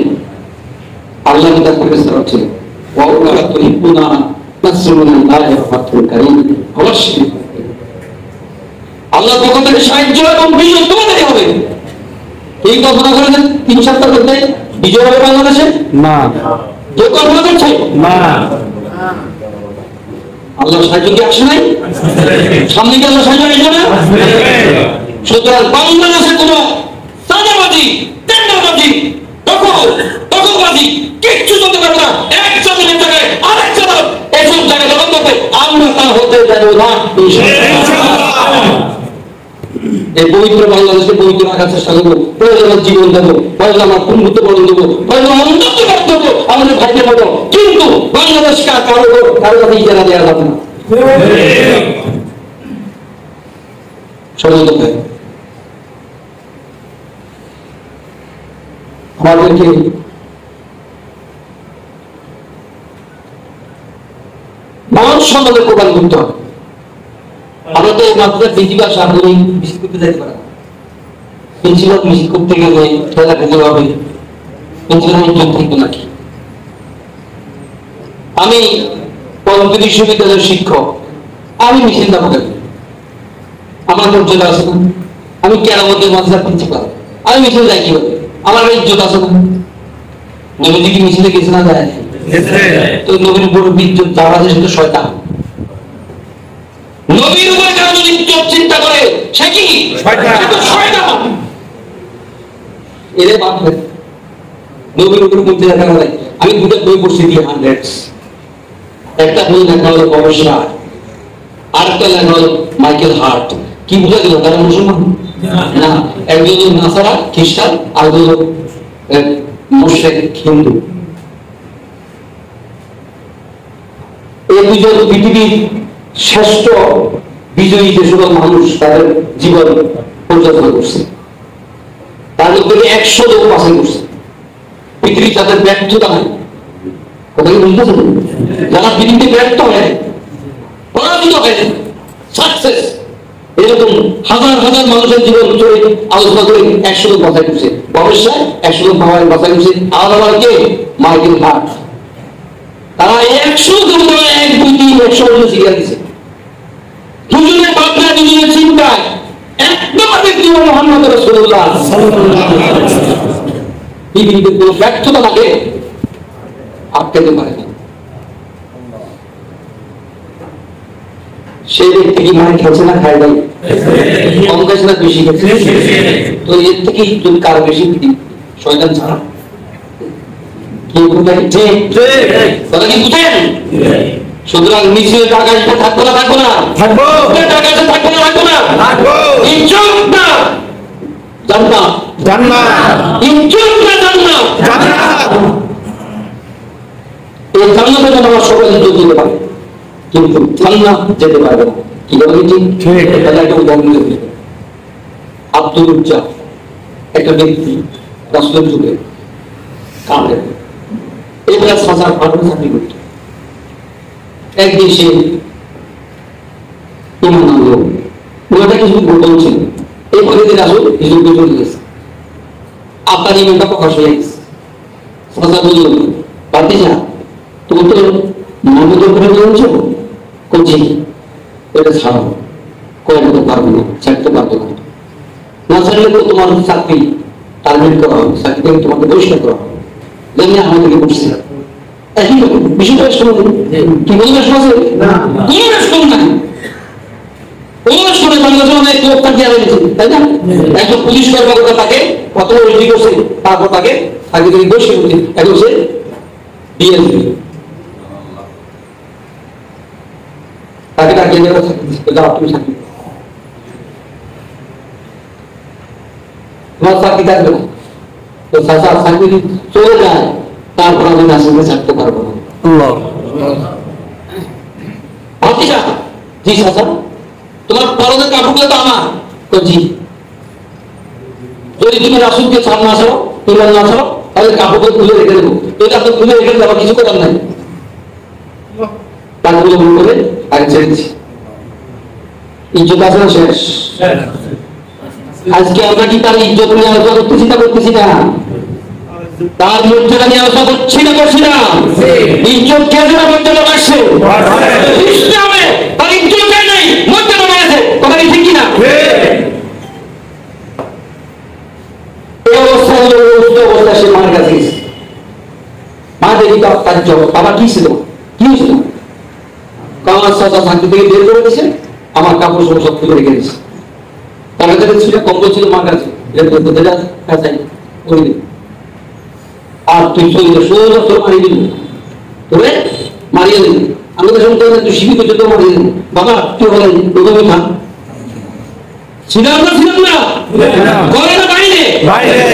Speaker 3: আল্লাহ কিতাব ফেরেশতা আছে, ওয়া উলা তুহিব্বুনা নাসরুল্লাহি ওয়া ফাতহুল কারীম। অবশ্যই আল্লাহর পক্ষ থেকে সাহায্য এবং বিজয় তোমাদেরই হবে। এই কল্পনা করেছেন 3 সপ্তাহের মধ্যে বিজয় হবে বাংলাদেশে? না। কেউ কল্পনা করছে? না। আল্লাহ সাহায্য কি আসে নাই? সামনে কি আল্লাহ সাহায্য আসবে না? সুতরাং বাংলাদেশে কোনো চাঁদাবাজি, টেন্ডারবাজি, দখলবাজি কিচ্ছু চলতে পারবে না। এক চাঁদের জায়গায় আরেক চাঁদা, এসব জায়গায় দখল করতে আমরা তা হতে দেব না। এই পবিত্র বাংলাদেশে পবিত্র রাখার চেষ্টা করবো, প্রয়োজন জীবন দেবো, প্রয়োজন আমার বন্ধুত্ব বরণ দেবো, প্রয়োজন অন্তত করতে হবো আমাদের ভাইদের মতো, কিন্তু বাংলাদেশকে আর কারো কাছে ইজারা দেওয়া যাবে না। সম্মানিত ভাই, আমাদেরকে মানুষ সম্বন্ধে প্রদান করতে হবে। আমরা তো মাত্র বেশিরভাগ সাধারণ মিছিল করতে যাইতে পারি না। বেশিরভাগ মিছিল করতে গেলে খেলা খেতে হবে, বেশিরভাগ যোগ থাকবে নাকি? আমি কলকাতা বিশ্ববিদ্যালয়ের শিক্ষক, আমি মিছিল দেবো কেন? আমার মর্যাদা আছে না? আমি কেরামতের মাদ্রাসার প্রিন্সিপাল, আমি মিছিল যাই কি হবে? আমার ইজ্জত আছে না? নবীজি কি মিছিলে গেছে না যায়? তো নবীর উপর ইজ্জত যারা আছে সেটা শয়তান। নবীর উপরে কারো যদি ইজ্জত চিন্তা করে সে কি শয়তান। এরে বাপ রে, নবীর উপরে মধ্যে দেখা যায়। আমি দুটো বই পড়ছি দিয়ে হান্ড্রেডস, একটা বই লেখা হলো গবেষণা, আরেকটা লেখা হলো মাইকেল হার্ট। কি বুঝা গেল তারা মুসলমান না? একজন নাসারা খ্রিস্টান, আর একজন মুশরিক হিন্দু। এই দুজন পৃথিবীর শ্রেষ্ঠ বিজয়ী যে সকল মানুষ তাদের জীবন পরিচালনা করছে, তার মধ্যে 100 লোক বাছাই করছে। পৃথিবীর যাদের ব্যর্থতা নাই, কথা কি বুঝতেছেন? যারা পৃথিবীতে ব্যর্থ হয়, পরাজিত হয়, সাকসেস, এরকম হাজার হাজার মানুষের জীবন চরিত্র আলোচনা করে 100 লোক বাছাই করছে। অবশ্যই 100 লোক বাছাই করছে। আলাদা কে? Michael heart. তারা 100 জন 1 2 3 100 জন শিক্ষা দিচ্ছে। দুজনের ভাবনা, দুজনের চিন্তায় একদম ব্যক্তি মুহাম্মদ রাসূলুল্লাহ পৃথিবীতে কোনো ব্যর্থতা লাগে আটকাতে পারে না। সেই ব্যক্তি কি মানে খেয়েছে না খায় নাই? কম খেয়েছে না বেশি খেয়েছে? তো এর থেকে যদি কারো বেশি শয়তান ছাড়া কি বুঝাই? কথা কি বুঝেন? সুতরাং মিছিল টাকা থাকবো না, থাকবো না, থাকবো টাকা থাকবো না, থাকবো না, থাকবো ইজ্জত না জান্নাত, জান্নাত ইজ্জত না জান্নাত, জান্নাত। এই জান্নাতে যেন আমরা সবাই ইজ্জত দিতে পারি, কিন্তু জান্নাত যেতে পারবে না। কি বলেন? ঠিক। তাহলে একটা উদাহরণ দিতে, আব্দুল উজ্জা একটা ব্যক্তি রাসূলের যুগে কামড়ে এবার সাজার পাঠক চাকরি করত। একদিন সে ইমান আনলো, ওটা কিছু গোপন ছিল। এই পদ্ধতি রাসূল হিজরত চলে গেছে, আপনার ইমানটা প্রকাশ হয়ে গেছে। সাজা বলল, ভাতিজা তুমি তো মোহাম্মদের উপরে বলছো, করছি এটা ছাড়ো। কয়টা তো পারবো না, ছাড়তে পারবো না। না ছাড়লে তো তোমার চাকরি টার্গেট করা হবে, চাকরি থেকে তোমাকে বহিষ্কার করা হবে। যেমনি আমাদেরকে বসছে বিষয়টা শুনুন, কি বলবে শুনেছে? কোন শুনুন না, কোন শুনে বাংলাদেশে অনেক লোক তাকে আনেছে, তাই না? একজন পুলিশ কর্মকর্তা তাকে প্রথম রেডি করছে, তারপর তাকে আগে থেকে বসে করছে, এখন সে ডিএসপি তাকে ডাকিয়ে দেওয়া যাও তুমি চাকরি, তোমার চাকরি থাকবে না। তো চাচা চাকরি চলে যায়, তারপর আমি নাসিকে ছাড়তে পারবো না। ভাতিজা, জি চাচা তোমার পরনের কাপড়গুলো তো আমার। তো জি, যদি তুমি রাসূলকে ছাড় না ছাড়ো, ইমান না ছাড়ো, তাহলে কাপড়গুলো খুলে রেখে দেবো। এটা তো খুলে রেখে দেবো, কিছু করার নাই। কাপড়গুলো ভুল করে আগে ছেড়ে দিচ্ছি। ইজ্জত আছে না? শেষ। আজকে আমরা কি তার ইজ্জত নিয়ে আলোচনা করতেছি না? করতেছি না? তার মর্যাদা নিয়ে আলোচনা করছি না? করছি না? ইজ্জত কে যেন মর্যাদা বাড়ছে? ইসলামে তার ইজ্জত নেই, মর্যাদা বাড়ছে। কথা কি ঠিক কিনা? এই অবস্থায় অবস্থা সে মার কাছে গেছে। মা দেখি তার জব, বাবা কি ছিল, কি হয়েছিল? আমার চাচা চাকরি থেকে বের করে দিয়েছে, আমার কাপড় সব খুলে রেখে দিয়েছে। টাকা কাছে ছিল, কম্বল ছিল মার কাছে, আর তুই চলে যা, সোজা তোর মারিয়ে দিবি, তোরে মারিয়ে দিবি। আমি তো শুনতে তুই শিবি করছে, তো মারিয়ে দিবি। বাবা তুই বলেন তুমি খা, ছিলাম না ঘরে না বাইরে,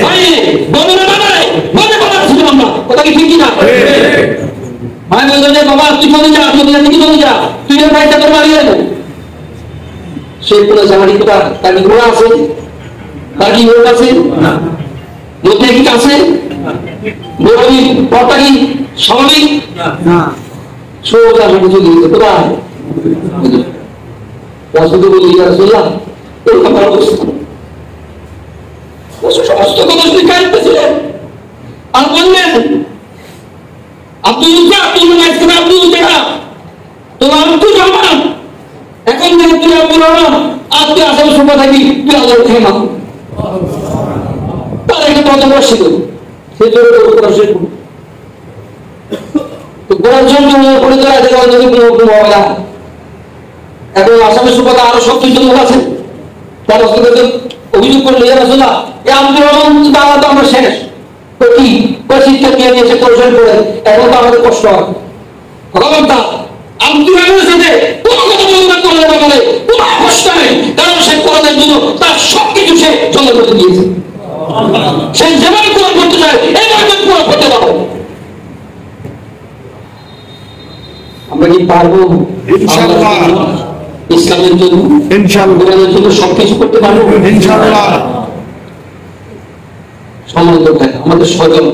Speaker 3: বাইরে বলে না বাবারে, বলে বাবা ছিলাম না, কথা কি ঠিক না? আমি বললাম যে বাবা তুই চলে যা, তুই চলে যা, তুই এর ভাইটা তোর মারিয়ে দেবো। সে কোনো জামারি কোথা, তার কি ঘোড়া আছে, তার কি ঘোড়া আছে, মধ্যে কি আছে, বড়ি পটা কি স্বাভাবিক সোজা হাঁটে চলে গেছে। কোথায় রাসূল বলি ইয়া রাসূলুল্লাহ এই আমার অবস্থা। সমস্ত কথা শুনে কাঁদতেছিলেন আর বললেন আব্দুল তোমার তো জামান, এখন থেকে তুই আব্দুল রহমান আর তুই আসাম সুপা থাকি, তুই আল্লাহ খেয়ে না। তার একটা কথা বসছিল, সে জোরে শেষ করল। তো গোড়ার জন্য পড়ে তো রাখতে পারে যদি কোনো হবে না। এখন আসামের সুপাতে আরো সব কিছু লোক আছে, তার হস্তক্ষেপে অভিযোগ করলো ইয়া রাসূলুল্লাহ এই আব্দুল রহমান তারা তো আমরা শেষ। তো কি শিক্ষা দিয়ে নিয়েছে কৌশল করে, এখন তো আমাদের কষ্ট হয়। ভগবানটা আব্দুল রহমানের সাথে কোনো কথা বলতে করলে ব্যাপারে কোনো কষ্ট নেই, কারণ সে কোরআনের জন্য তার সবকিছু সে জমা করে দিয়েছে। সে যেভাবে কোরআন করতে চায় এইভাবে কোরআন করতে পারো। আমরা কি পারবো ইনশাআল্লাহ ইসলামের জন্য, ইনশাআল্লাহ কোরআনের জন্য সবকিছু করতে পারবো ইনশাআল্লাহ? সম্মানিত ভাই, আমাদের স্বজন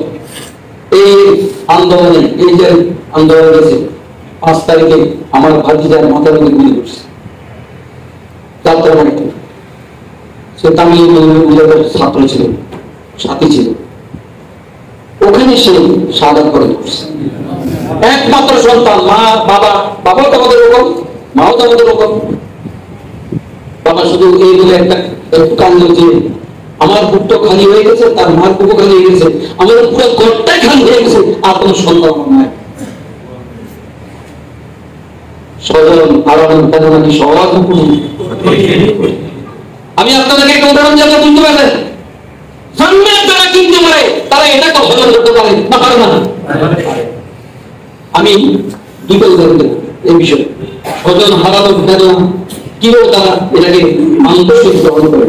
Speaker 3: এই আন্দোলনে, এই যে আন্দোলন হয়েছে 5 তারিখে আমার ভাতিজার মাথার মধ্যে গুলি করছে, যাত্রাবাড়ি। সে তামিল ছাত্র ছিল, সাথী ছিল, ওখানে সে শাহাদাত বরণ করছে। একমাত্র সন্তান, মা বাবা, বাবাও তো আমাদের ওরকম, মাও তো আমাদের ওরকম। বাবা শুধু এই বলে একটা কান্দ যে আমার বুকটা খালি হয়ে গেছে, তার মার বুকও খালি হয়ে গেছে, আমাদের পুরো ঘরটাই খালি হয়ে গেছে, আর কোনো সন্তান নাই। স্বজন আরাম বেদনা কি সহজ? আমি আপনাদেরকে একটা উদাহরণ জানলে বুঝতে পারবেন। জান্নাত যারা কিনতে পারে তারা এটা হজম করতে পারে না, পারে না? আমি দুটো উদাহরণ দেব এই বিষয়ে। স্বজন হারানোর বেদনা কিভাবে তারা এটাকে আন্তর্জাতিক গ্রহণ করে।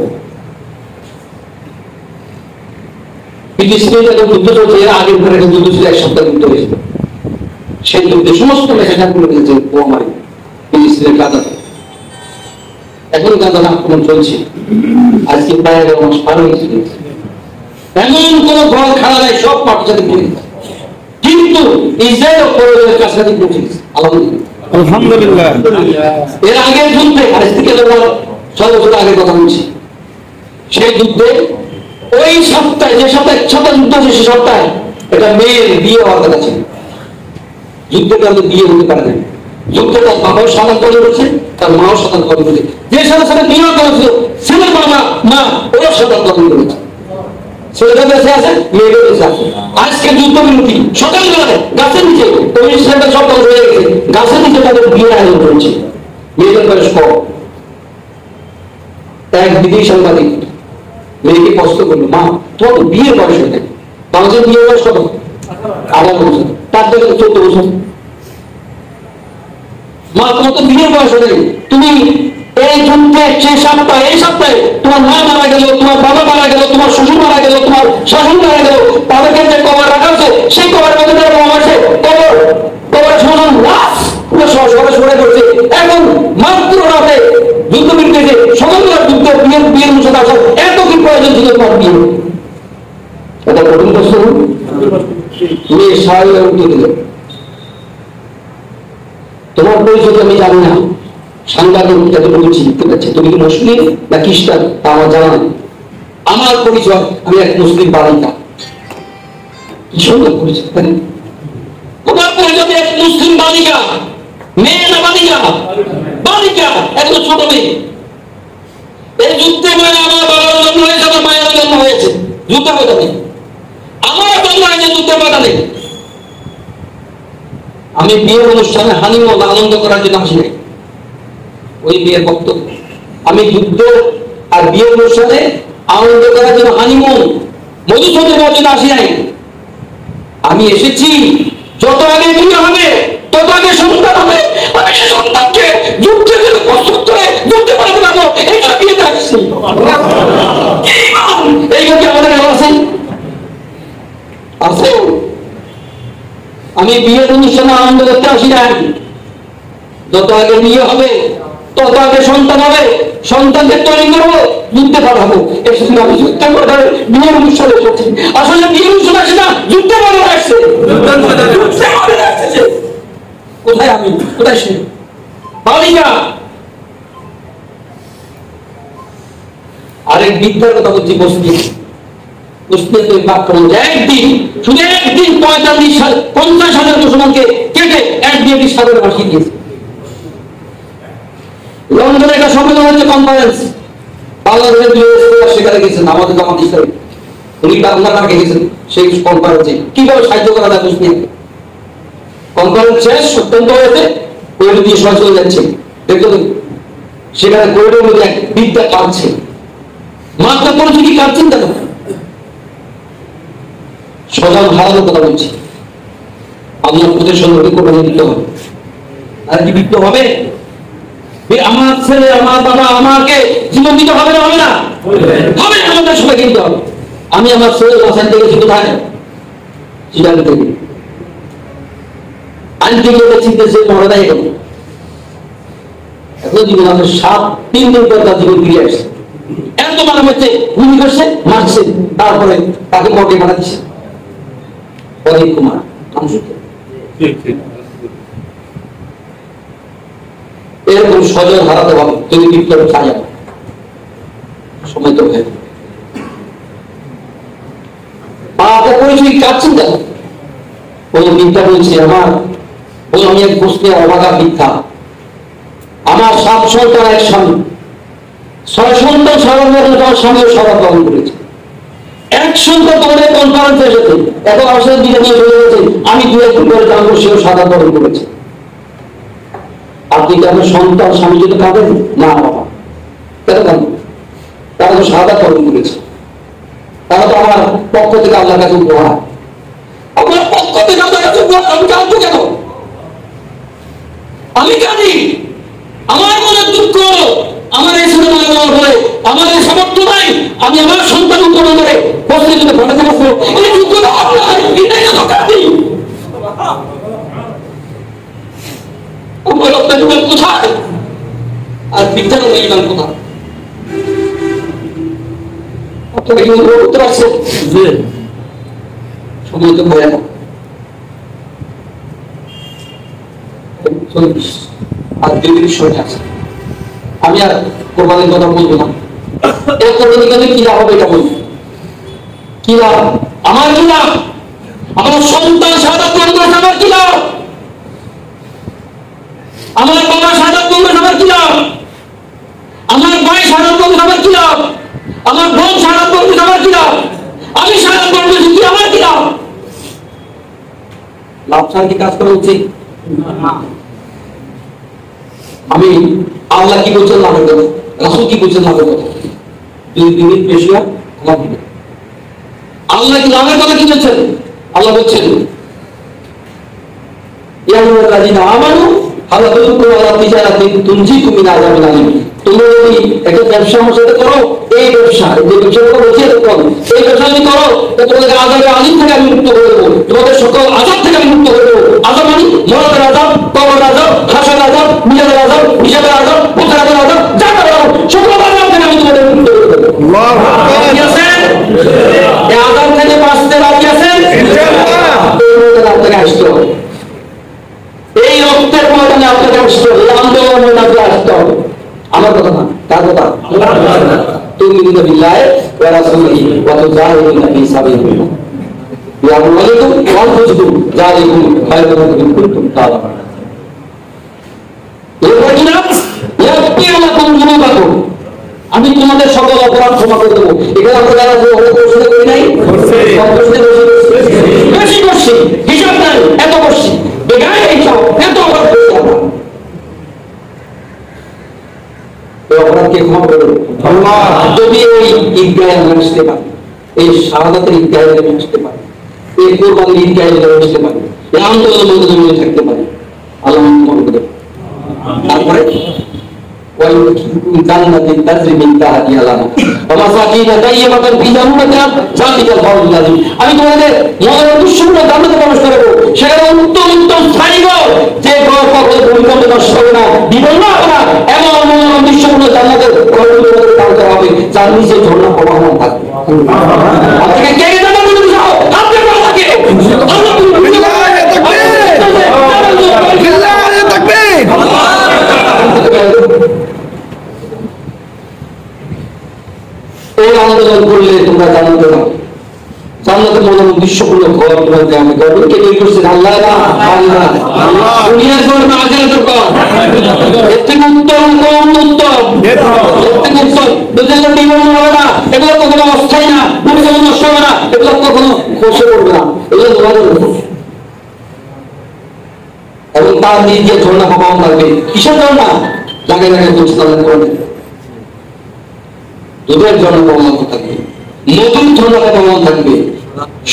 Speaker 3: ফিলিস্তিনে যখন যুদ্ধ চলছে, এর আগের পরে একটা যুদ্ধ ছিল, 1 সপ্তাহ যুদ্ধ হয়েছিল। সেই যুদ্ধে সমস্ত মেশাকার করে দিয়েছে বোমারি ফিলিস্তিনের গাজাতে। এখন গাজার আক্রমণ চলছে, আজকে প্রায় 11 মাস পার হয়ে গেছে। এমন কোন ঘর খাড়া নাই, সব পাকিস্তানে পড়ে গেছে, কিন্তু ইসরায়েল পরিবারের কাছাকাছি পৌঁছে গেছে। আলহামদুলিল্লাহ। এর আগের যুদ্ধে, আজ থেকে 6 বছর আগের কথা বলছি, সেই যুদ্ধে ওই সপ্তাহে, যে সপ্তাহে যুদ্ধ হচ্ছে, সে সপ্তাহে এটা মেয়ের বিয়ে হওয়ার কথা ছিল। যুদ্ধে তাদের বিয়ে হতে পারে না। যুদ্ধে তার বাবাও সন্তান পালন করছে, তার মাও সন্তান পালন করছে। যে সাথে সাথে বিয়ে করেছিল ছেলের বাবা মা, ওরা সন্তান পালন করেছে। ছেলেটা বেঁচে আছে, মেয়েটা বেঁচে আছে। আজকে যুদ্ধ বিরতি সকালবেলায় গাছের নিচে সব বন্ধ হয়ে গেছে, গাছের নিচে তাদের বিয়ের আয়োজন করেছে। মেয়েদের বয়স কম। এক বিদেশি সাংবাদিক মেয়েকে কষ্ট করলো, মা তোমার তো বিয়ের বয়স হয়ে যায়, বাংলাদেশের বিয়ের বয়স কত? 18 বছর, তার থেকে 14 বছর। মা তোমার তো বিয়ের বয়স হয়ে যায়, তুমি এই যুদ্ধে এই সপ্তাহে তোমার মা মারা গেল, তোমার বাবা মারা গেল, তোমার শ্বশুর মারা গেল, তোমার শাশুড়ি মারা গেল, তাদেরকে যে কবর রাখা হচ্ছে, সেই কবরের মধ্যে তারা বোমা মারছে, কবর সমান লাশ পুরো সরে করছে। এখন মাত্র রাতে যুদ্ধ বিরতিতে সকালবেলার যুদ্ধ বিয়ের মুসাদ আসার এত কি প্রয়োজন ছিল তোমার বিয়ে? এটা কঠিন প্রশ্ন। মেয়ে স্বাভাবিক উত্তর দিল, তোমার পরিচয় আমি জানি না, সাংবাদিক যাকে বলছি, ঠিক আছে, তুমি কি মুসলিম না খ্রিস্টান তা আমার জানা নেই। আমার পরিচয় আমি এক মুসলিম বালিকা। কি সুন্দর পরিচয়, তাই না? তোমার পরিচয় এক মুসলিম বালিকা, মেয়ে না বালিকা? বালিকা, একদম ছোট মেয়ে। এই যুদ্ধে বলে আমার বাবার জন্ম হয়েছে, আমার মায়ের জন্ম হয়েছে যুদ্ধের ময়দানে, আমার জন্ম হয়েছে যুদ্ধের ময়দানে। আমি বিয়ের অনুষ্ঠানে হানিমুন আনন্দ করার জন্য আসি নাই। ওই মেয়ের বক্তব্য। আমি যুদ্ধ আর বিয়ের অনুষ্ঠানে আনন্দ করার জন্য হানিমুন মধুসূদন দেওয়ার জন্য আসি নাই। আমি এসেছি যত আগে বিয়ে হবে তত আগে সন্তান হবে, আমি সে সন্তানকে যুদ্ধের জন্য প্রস্তুত করে যুদ্ধে পাঠাতে পারবো, এইটা বিয়েতে আসছি। এইটা কি আমাদের আছে? আছে। আমি বিয়ের অনুষ্ঠানে আনন্দ করতে আসি নাই। যত আগে বিয়ে হবে তত আগে সন্তান হবে, সন্তানকে তৈরি করবো, যুদ্ধে পাঠাবো। এসেছি আমি যুদ্ধে পাঠাবো, বিয়ের অনুষ্ঠানে এসেছি। আসলে বিয়ের অনুষ্ঠানে আসে না, যুদ্ধে পাঠাবো আসছে। কোথায় আমি, কোথায় সে? বালিকা আরেক বিদ্যার কথা বলছি। একদিন শুধু একদিন 50,000 মুসলমানকে কেটে একদিন সাগরে ভাসিয়ে দিয়েছে। লন্ডনে একটা সম্মেলন হচ্ছে, কনফারেন্স, বাংলাদেশের সেখানে গেছেন আমাদের জামাত ইসলামী, উনি আপনাকে গেছেন সেই কনফারেন্সে কিভাবে সাহায্য করা যায় মুসলিমকে। কনফারেন্স শেষ, অত্যন্ত হয়েছে, করিডোর দিয়ে সরাসরি চলে যাচ্ছে। দেখুন সেখানে করিডোর মধ্যে এক বিদ্যা কাঁদছে, মাত্র পড়েছে কি কাঁদছেন কেন? সজাগ হারানোর কথা বলছি। আপনার প্রতিষ্ঠানকে কোরবানি দিতে হবে। আর কি দিতে হবে? আমার ছেলে, আমার বাবা, আমাকে জীবন দিতে হবে না? হবে না? হবে। আমাদের সবাইকে দিতে হবে। আমি আমার ছেলে বাসায় থেকে কোথায়? চিটাং থেকে আইনটিকে চিনতেছে মহড়া এখন জীবন আছে 3 দিন পর তার জীবন ফিরে আসছে। এত মানে হচ্ছে গুলি করছে, মারছে, তারপরে তাকে মর্গে মারা দিচ্ছে। অনেক কুমার এরকম সজল হারাতে হবে যদি বিপ্লব ছাড়া সময় তো হয়ে পাড়াতে পরিচয় কাটছেন কেন? ওই মিথ্যা বলছে আমার, ওই আমি এক প্রশ্নের অবাধা মিথ্যা। আমার 7 সন্তান, এক স্বামী, 6 সন্তান সারা আমার স্বামীও সারা পালন করেছে। এক সন্তান তোমাদের কনফারেন্সে এসেছে, এখন আসলে দিনে নিয়ে চলে গেছে, আমি 2-1 করে জানবো সেও সাদা পালন করেছে। আপনি কি আপনার সন্তান স্বামী যদি কাঁদেন? না বাবা, কেন কাঁদবেন? তারা তো সাদা পালন করেছে, তারা তো আমার পক্ষ থেকে আল্লাহর কাছে উপহার। আপনার পক্ষ থেকে আল্লাহর কাছে উপহার, আমি কাঁদবো কেন? আমি কাঁদি, আমার মনে দুঃখ, আমার এই ছেলে মনে হয় আমার এই সামর্থ্য নাই, আমি আমার সন্তান উত্তোলন করে বসে যদি ঘটাতে পারবো, এই যোগ্যতা আপনার, এটাই তো কাঁদি। আমার আপনার জীবন কোথায় আর বিজ্ঞান জীবন কোথায়? আপনাকে জীবন করতে পারছে সময় তো ভয় না। 40 আর 2 মিনিট সময় আছে। আমি আর কোরবানির কথা বলবো না। এই কোরবানি গেলে কি লাভ হবে এটা বলবো। কি লাভ? আমার কি লাভ? আমার সন্তান সাদা করবে, আমার কি লাভ? আমার বাবা সাদা করবে, আমার কি লাভ? আমার ভাই সাদা করবে, আমার কি লাভ? আমার বোন সাদা করবে, আমার কি লাভ? আমি সাদা করবে, আমার কি লাভ? লাভ ছাড়া কি কাজ করা উচিত? আমি আল্লাহ কি বলছেন লাভের কথা, রাসূল কি বলছেন লাভের কথা, যদি 2 মিনিট বেশি হয় আমার দিবে। আল্লাহ কি লাভের কথা কি বলছেন? আল্লাহ বলছেন ইয়া আইয়ুহাল্লাযীনা আমানু হাল আদুল্লুকুম আলা তিজারাতিন তুনজিকুম মিন আযাবিন আলীম। তোমরা যদি একটা ব্যবসা আমার সাথে করো, এই ব্যবসা, যে ব্যবসার কথা বলছি এটা করো, এই ব্যবসা যদি করো তো তোমাদের আযাবে আলীম থেকে আমি মুক্ত করে দেবো, তোমাদের সকল আযাব থেকে আমি মুক্ত করে দেবো। আযাব মানে মরণের আযাব, কবরের আযাব, হাসরের আযাব, মিজানের আযাব, হিসাবের আযাব, পুত্রের আযাব, জান্নাতের আযাব, সকল আযাব থেকে আমি তোমাদের মুক্ত করে দেবো। আল্লাহু আকবার। কি আছেন? এই আযাব থেকে বাঁচতে রাজি আছেন? ইনশাআল্লাহ। আপনাকে আসতে হবে, এই রক্তের ময়দানে আপনাকে আসতে হবে, আন্দোলনের ময়দানে আসতে হবে। আমার কথা না, কার কথা? তুমি বিল্লাহি ওয়া রাসূলিহি ওয়া তুজাহিদুনা ফি সাবিলিল্লাহ ইয়া আইয়ুহাল্লাযীনা আমানু আনফুসুকুম যালিকুম খায়রুন লাকুম ইন কুনতুম তা'লামুন। এরপর কি না? ইয়াগফিরু লাকুম যুনুবাকুম, আমি তোমাদের সকল অপরাধ ক্ষমা করে দেবো। এখানে আমরা যারা প্রশ্ন করি নাই, বেশি করছি, হিসাব নাই, এত করছি, বেগায় হিসাব, এত অপরাধ করছি আমরা। এই অপরাধকে ক্ষমা করে আল্লাহ। যদি এই ঈদগাহে আমরা আসতে পারি, এই শাহাদাতের ঈদগাহে আমরা আসতে পারি, এই কোরবানির ঈদগাহে আমরা আসতে পারি, এই আন্দোলনের মধ্যে জড়িয়ে থাকতে পারি, আল্লাহ ক্ষমা করে দেব। তারপরে জান্নাতিন তাজরি মিন তাহতিহা আল-আনহার ওয়া মাসাকিন তাইয়্যিবাতান ফি জান্নাতিন যালিকাল ফাওজুল আযীম। আমি তোমাদের মনের দুঃস্বপ্ন জান্নাতে প্রবেশ করাবো, সেখানে উত্তম উত্তম স্থায়ীঘর, যে ঘর কখনো ভূমিকম্পে নষ্ট হবে না, বিপন্ন হবে না, এমন মনোরম দৃশ্যপূর্ণ জান্নাতের ঘরগুলো তোমাদের দান করা হবে, যার নিচে ঝর্ণা প্রবাহমান থাকবে। আপনাকে কে কে জান্নাতে নিতে চাও? হাতে পাওয়া থাকে আল্লাহ তুমি এই আন্দোলন করলে তোমরা জানতে না, জান্নাতের মনোরম দৃশ্যপূর্ণ ঘর তোমাদের আমি গর্বকে তৈরি করছেন আল্লাহ না আল্লাহ। দুনিয়ার ঘর না আখিরাতের ঘর, এর থেকে উত্তম কোন উত্তম, এর থেকে উত্তম দুনিয়ার বিবরণ হবে না, এগুলো কখনো অস্থায়ী না, ভূমিকম্প নষ্ট হবে না, এগুলো কখনো খসে পড়বে না, এগুলো তোমাদের উপর। এবং তার নিজে ঝর্ণা প্রবাহ থাকবে। কিসের ঝর্ণা? জায়গায় জায়গায় বলছে তাদের করে দুধের জন্য প্রমাণ থাকবে, নতুন জন্য প্রমাণ থাকবে,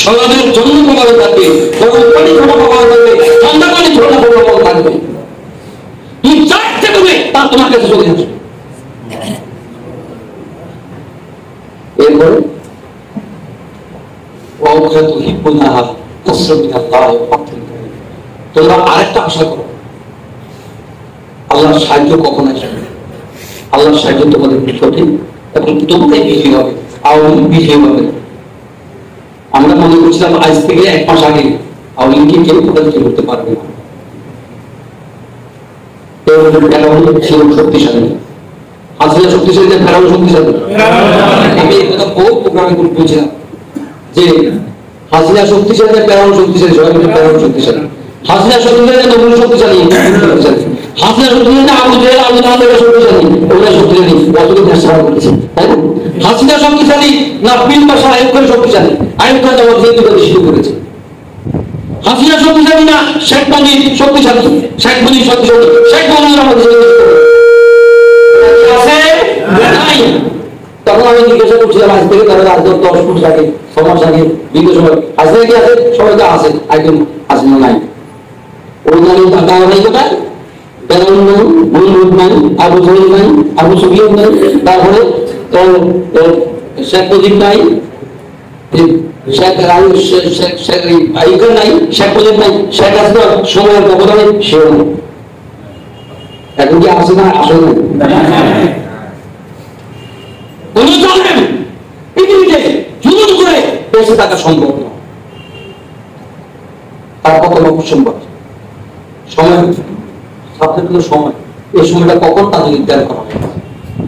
Speaker 3: সমাজের জন্য প্রমাণ থাকবে, গরম পানি জন্য প্রমাণ থাকবে, ঠান্ডা পানি জন্য প্রমাণ থাকবে। তুই চাইতে তুমি তা তোমার কাছে চলে আসবে। এরপরে তোমরা আরেকটা আশা করো, আল্লাহর সাহায্য কখন আসবে? আল্লাহর সাহায্য তোমাদের কঠিন এবং তোমরাই বিজয়ী হবে, আওয়ামী লীগ বিজয়ী হবে। আমরা মনে করছিলাম আজ থেকে 1 মাস আগে আওয়ামী লীগকে কেউ পরাজিত করতে পারবে না। ছিল শক্তিশালী, হাসিনা শক্তিশালী না ফেরাউন শক্তিশালী? আমি এই কথা বহু প্রোগ্রামে বলছিলাম যে হাসিনা শক্তিশালী না ফেরাউন শক্তিশালী? সবাই মিলে ফেরাউন শক্তিশালী। হাসিনা শক্তিশালী না নবুল শক্তিশালী? হাসিনা শক্তিশালী না আবু জেহেল আবু তালেব শক্তিশালী? ওরা শক্তিশালী, কতটুকু ফেসলা করেছে, তাই না? হাসিনা শক্তিশালী না বিন বাশা আইয়ুব খান শক্তিশালী? আইয়ুব খান তো আমাদের দুটো শুরু করেছে। হাসিনা শক্তিশালী না শেখ মুজিব শক্তিশালী? শেখ মুজিব শক্তিশালী, শেখ মুজিব আমাদের আছে নাই? তখন আমি জিজ্ঞাসা করছিলাম আজ থেকে তারা 10 ফুট আগে 6 মাস আগে বিগত সময় হাসিনা কি আছে? সবাই তো আছে, একদম হাসিনা নাই। ওই টাকা নাই, কোথায়? ফেরাউন নাই, নমরুদ নাই, আবু জেহেল নাই, আবু সুফিয়ান নাই, তারপরে শেখ মুজিব নাই, শেখ আইয়ুব খান নাই, শেখ মুজিব নাই, শেখ হাসিনা সময়ের ব্যবধানে সেও নাই। এখন কি আছে না? আসলে কোন জানেন পৃথিবীতে যুদ্ধ করে বেঁচে থাকা সম্ভব না, তার কত অসম্ভব। সময় ছাত্রদের সময়, এই সময়টা কখন তাদের নির্ধারণ করা হবে?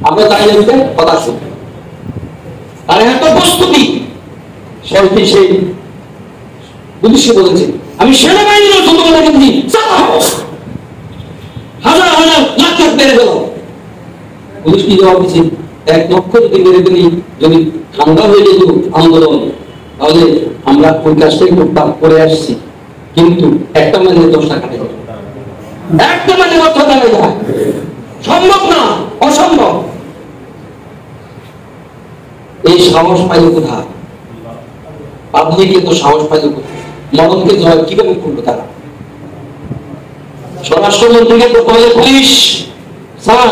Speaker 3: আমরা তাই জানতে কথা শুনি আর এত প্রস্তুতি সেই পুলিশে বলেছে আমি সেনাবাহিনীর ছোটবেলা কিন্তু হাজার হাজার লাখ লাখ মেরে গেল। পুলিশ কি জবাব দিচ্ছে? 1 লক্ষ যদি মেরে দিলি, যদি ঠান্ডা হয়ে যেত আন্দোলন, তাহলে আমরা ওই কাজটাই করতাম, করে আসছি, কিন্তু একটা মানে 10 টাকা নেই, একটা মানে 10 টাকা নেই, সম্ভব না, অসম্ভব। এই সাহস পাইল কোথায়? আপনি কি তো সাহস পাইল কোথায়? মরণকে জয় কিভাবে করলো তারা? স্বরাষ্ট্রমন্ত্রীকে প্রথমে পুলিশ স্যার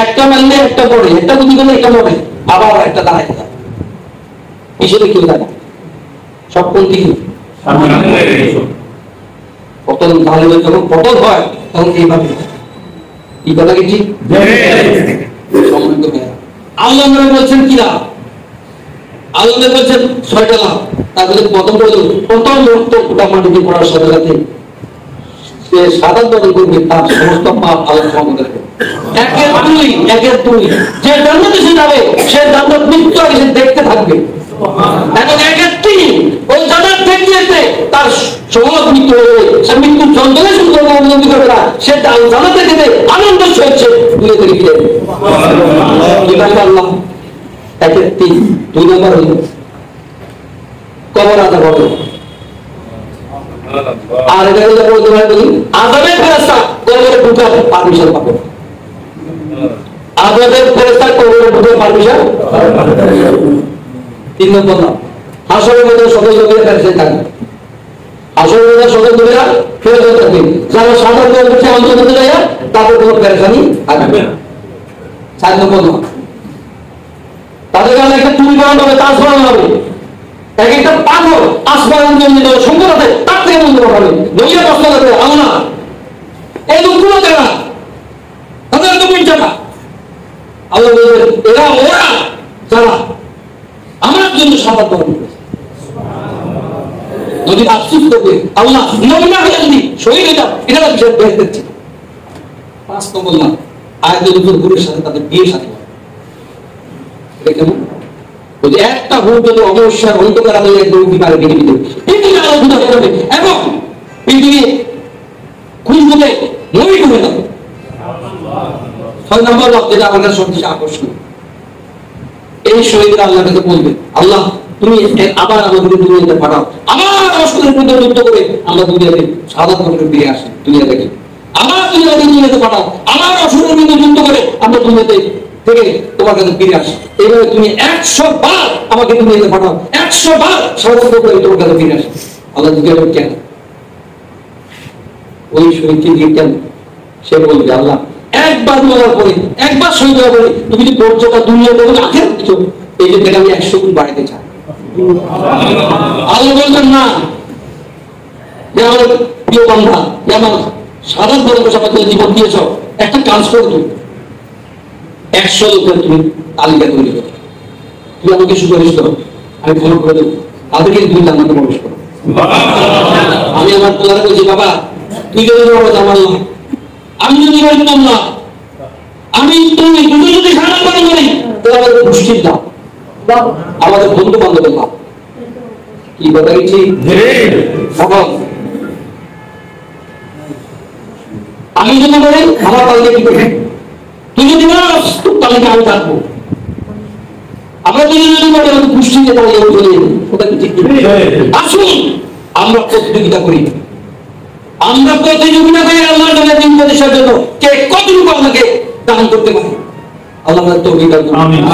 Speaker 3: একটা মানলে একটা পড়ে, একটা গুলি করলে একটা মরে, আবার একটা দাঁড়ায় যায়, হিসেবে কেউ দাঁড়ায় সব কোন দিকে পতন। তাহলে যখন পতন হয় তখন এইভাবে এই কথা কি ঠিক? আল্লাহ বলছেন কিনা? আল্লাহ বলছেন 6টা লাভ, তারপরে প্রথম রক্ত ফুটা মাটিতে পড়ার সাথে সাথে সে সাদা বদল করবে, তার সমস্ত পাপ আল্লাহ ক্ষমা করে দেবে। 1-2 যে জান্নাতে সে যাবে, সে জান্নাত মৃত্যু আগে সে দেখতে থাকবে। এখন 1-3 ওই জান্নাত দেখতে দেখতে তার সহজ মৃত্যু হয়ে যাবে, সে মৃত্যুর যন্ত্রণা শুরু করবে, অনুমতি করবে না, সে জান্নাতে যেতে আনন্দ সহ্যে দূরে থেকে ফিরে আল্লাহ। 1-3 2 নম্বর হইল কবর আযাব হবে। আর এটা হলো বলতে পারি আযাবের ফেরেশতা কবরে ঢোকার পারমিশন পাবে। আজাদের ফেরেশতা কবরে ঢুকে পারমিশন 3 নম্বর না হাসরের মধ্যে সকল নবীরা ফেরেশতা থাকবে হাসরের মধ্যে সকল নবীরা ফেরেশতা থাকবে যারা সাধারণ করছে অন্তত যায় তাদের কোনো পেরেশানি থাকবে না 4 নম্বর না তাদের কাছে একটা টুপি বানানো হবে তাজ বানানো হবে এক একটা পাথর আসমানের জন্য সুন্দর আছে তার থেকে মন্দ হবে নবীরা প্রশ্ন করবে আল্লাহ এই লোকগুলো যারা তাদের তো জায়গা আল্লাহ বলবেন এরা ওরা যারা আমার জন্য সাফাত গ্রহণ করেছে যদি আফসোস করবে আল্লাহ নমুনা হয়ে যদি শহীদ হয়ে যাও এটা বিষয় বেশ দেখছে 5 নম্বর না আয়াতুল কুরআনের সাথে তাদের বিয়ে সাথে এটা কেমন যদি একটা ভুল যদি অবশ্যই অন্ধকার আলোয় একদম বিকারে পৃথিবীতে পৃথিবী আলো বুঝা হয়ে যাবে এবং পৃথিবী খুশবুতে নবী করে যাবে 6 নম্বর লোক যেটা আমাদের সবচেয়ে আকর্ষণ এই শহীদরা আল্লাহর কাছে বলবে আল্লাহ তুমি আবার আমাদের দুনিয়াতে পাঠাও আবার অসুরের বিরুদ্ধে যুদ্ধ করে আমরা দুনিয়াতে সাদা করে ফিরে আসি দুনিয়া থেকে আবার দুনিয়াতে পাঠাও আবার অসুরের বিরুদ্ধে যুদ্ধ করে আমরা দুনিয়াতে থেকে তোমার কাছে ফিরে আসি এইভাবে তুমি 100 বার আমাকে দুনিয়াতে পাঠাও 100 বার সাদা করে তোমার কাছে ফিরে আসি আল্লাহ জিজ্ঞাসা কেন ওই শহীদকে দিয়ে কেন সে বলবে আল্লাহ একবার বলার পরে একবার শহীদ হওয়ার পরে তুমি যদি পর্যটা দুনিয়া দেবো আখের কিছু এই যে আমি 100 গুণ বাড়াতে চাই আল্লাহ বলবেন না যে আমার প্রিয় বান্ধা যে আমার সাধারণ পরিবেশ আমাকে জীবন দিয়েছ একটা কাজ করো তুমি 100 লোকের তুমি তালিকা তৈরি করো তুমি আমাকে সুপারিশ করো আমি ক্ষমা করে দেবো তাদেরকে তুমি জান্নাতে প্রবেশ করো আমি আমার পোলারে বলছি বাবা তুই যদি আমার নয় আমি যদি বলতাম না আমি তুমি যদি সারা করে বলি তাহলে আমাদের মুশকিল দাও আমাদের বন্ধু বান্ধবের দাও কি কথা বলছি এখন আমি যদি বলি আমার তালিকা কি করবে তুই যদি বলিস তোর তালিকা আমি থাকবো আমরা যদি বলি আমাদের মুশকিল তালিকা চলে যাবে ওটা কি ঠিক আসুন আমরা প্রতিযোগিতা করি আমরা প্রতিযোগিতা করি আল্লাহর নামে দিন প্রতিষ্ঠার জন্য কে কতটুকু আমাকে দান করতে পারে আল্লাহ আমাদের তৌফিক দান করুন। আমিন।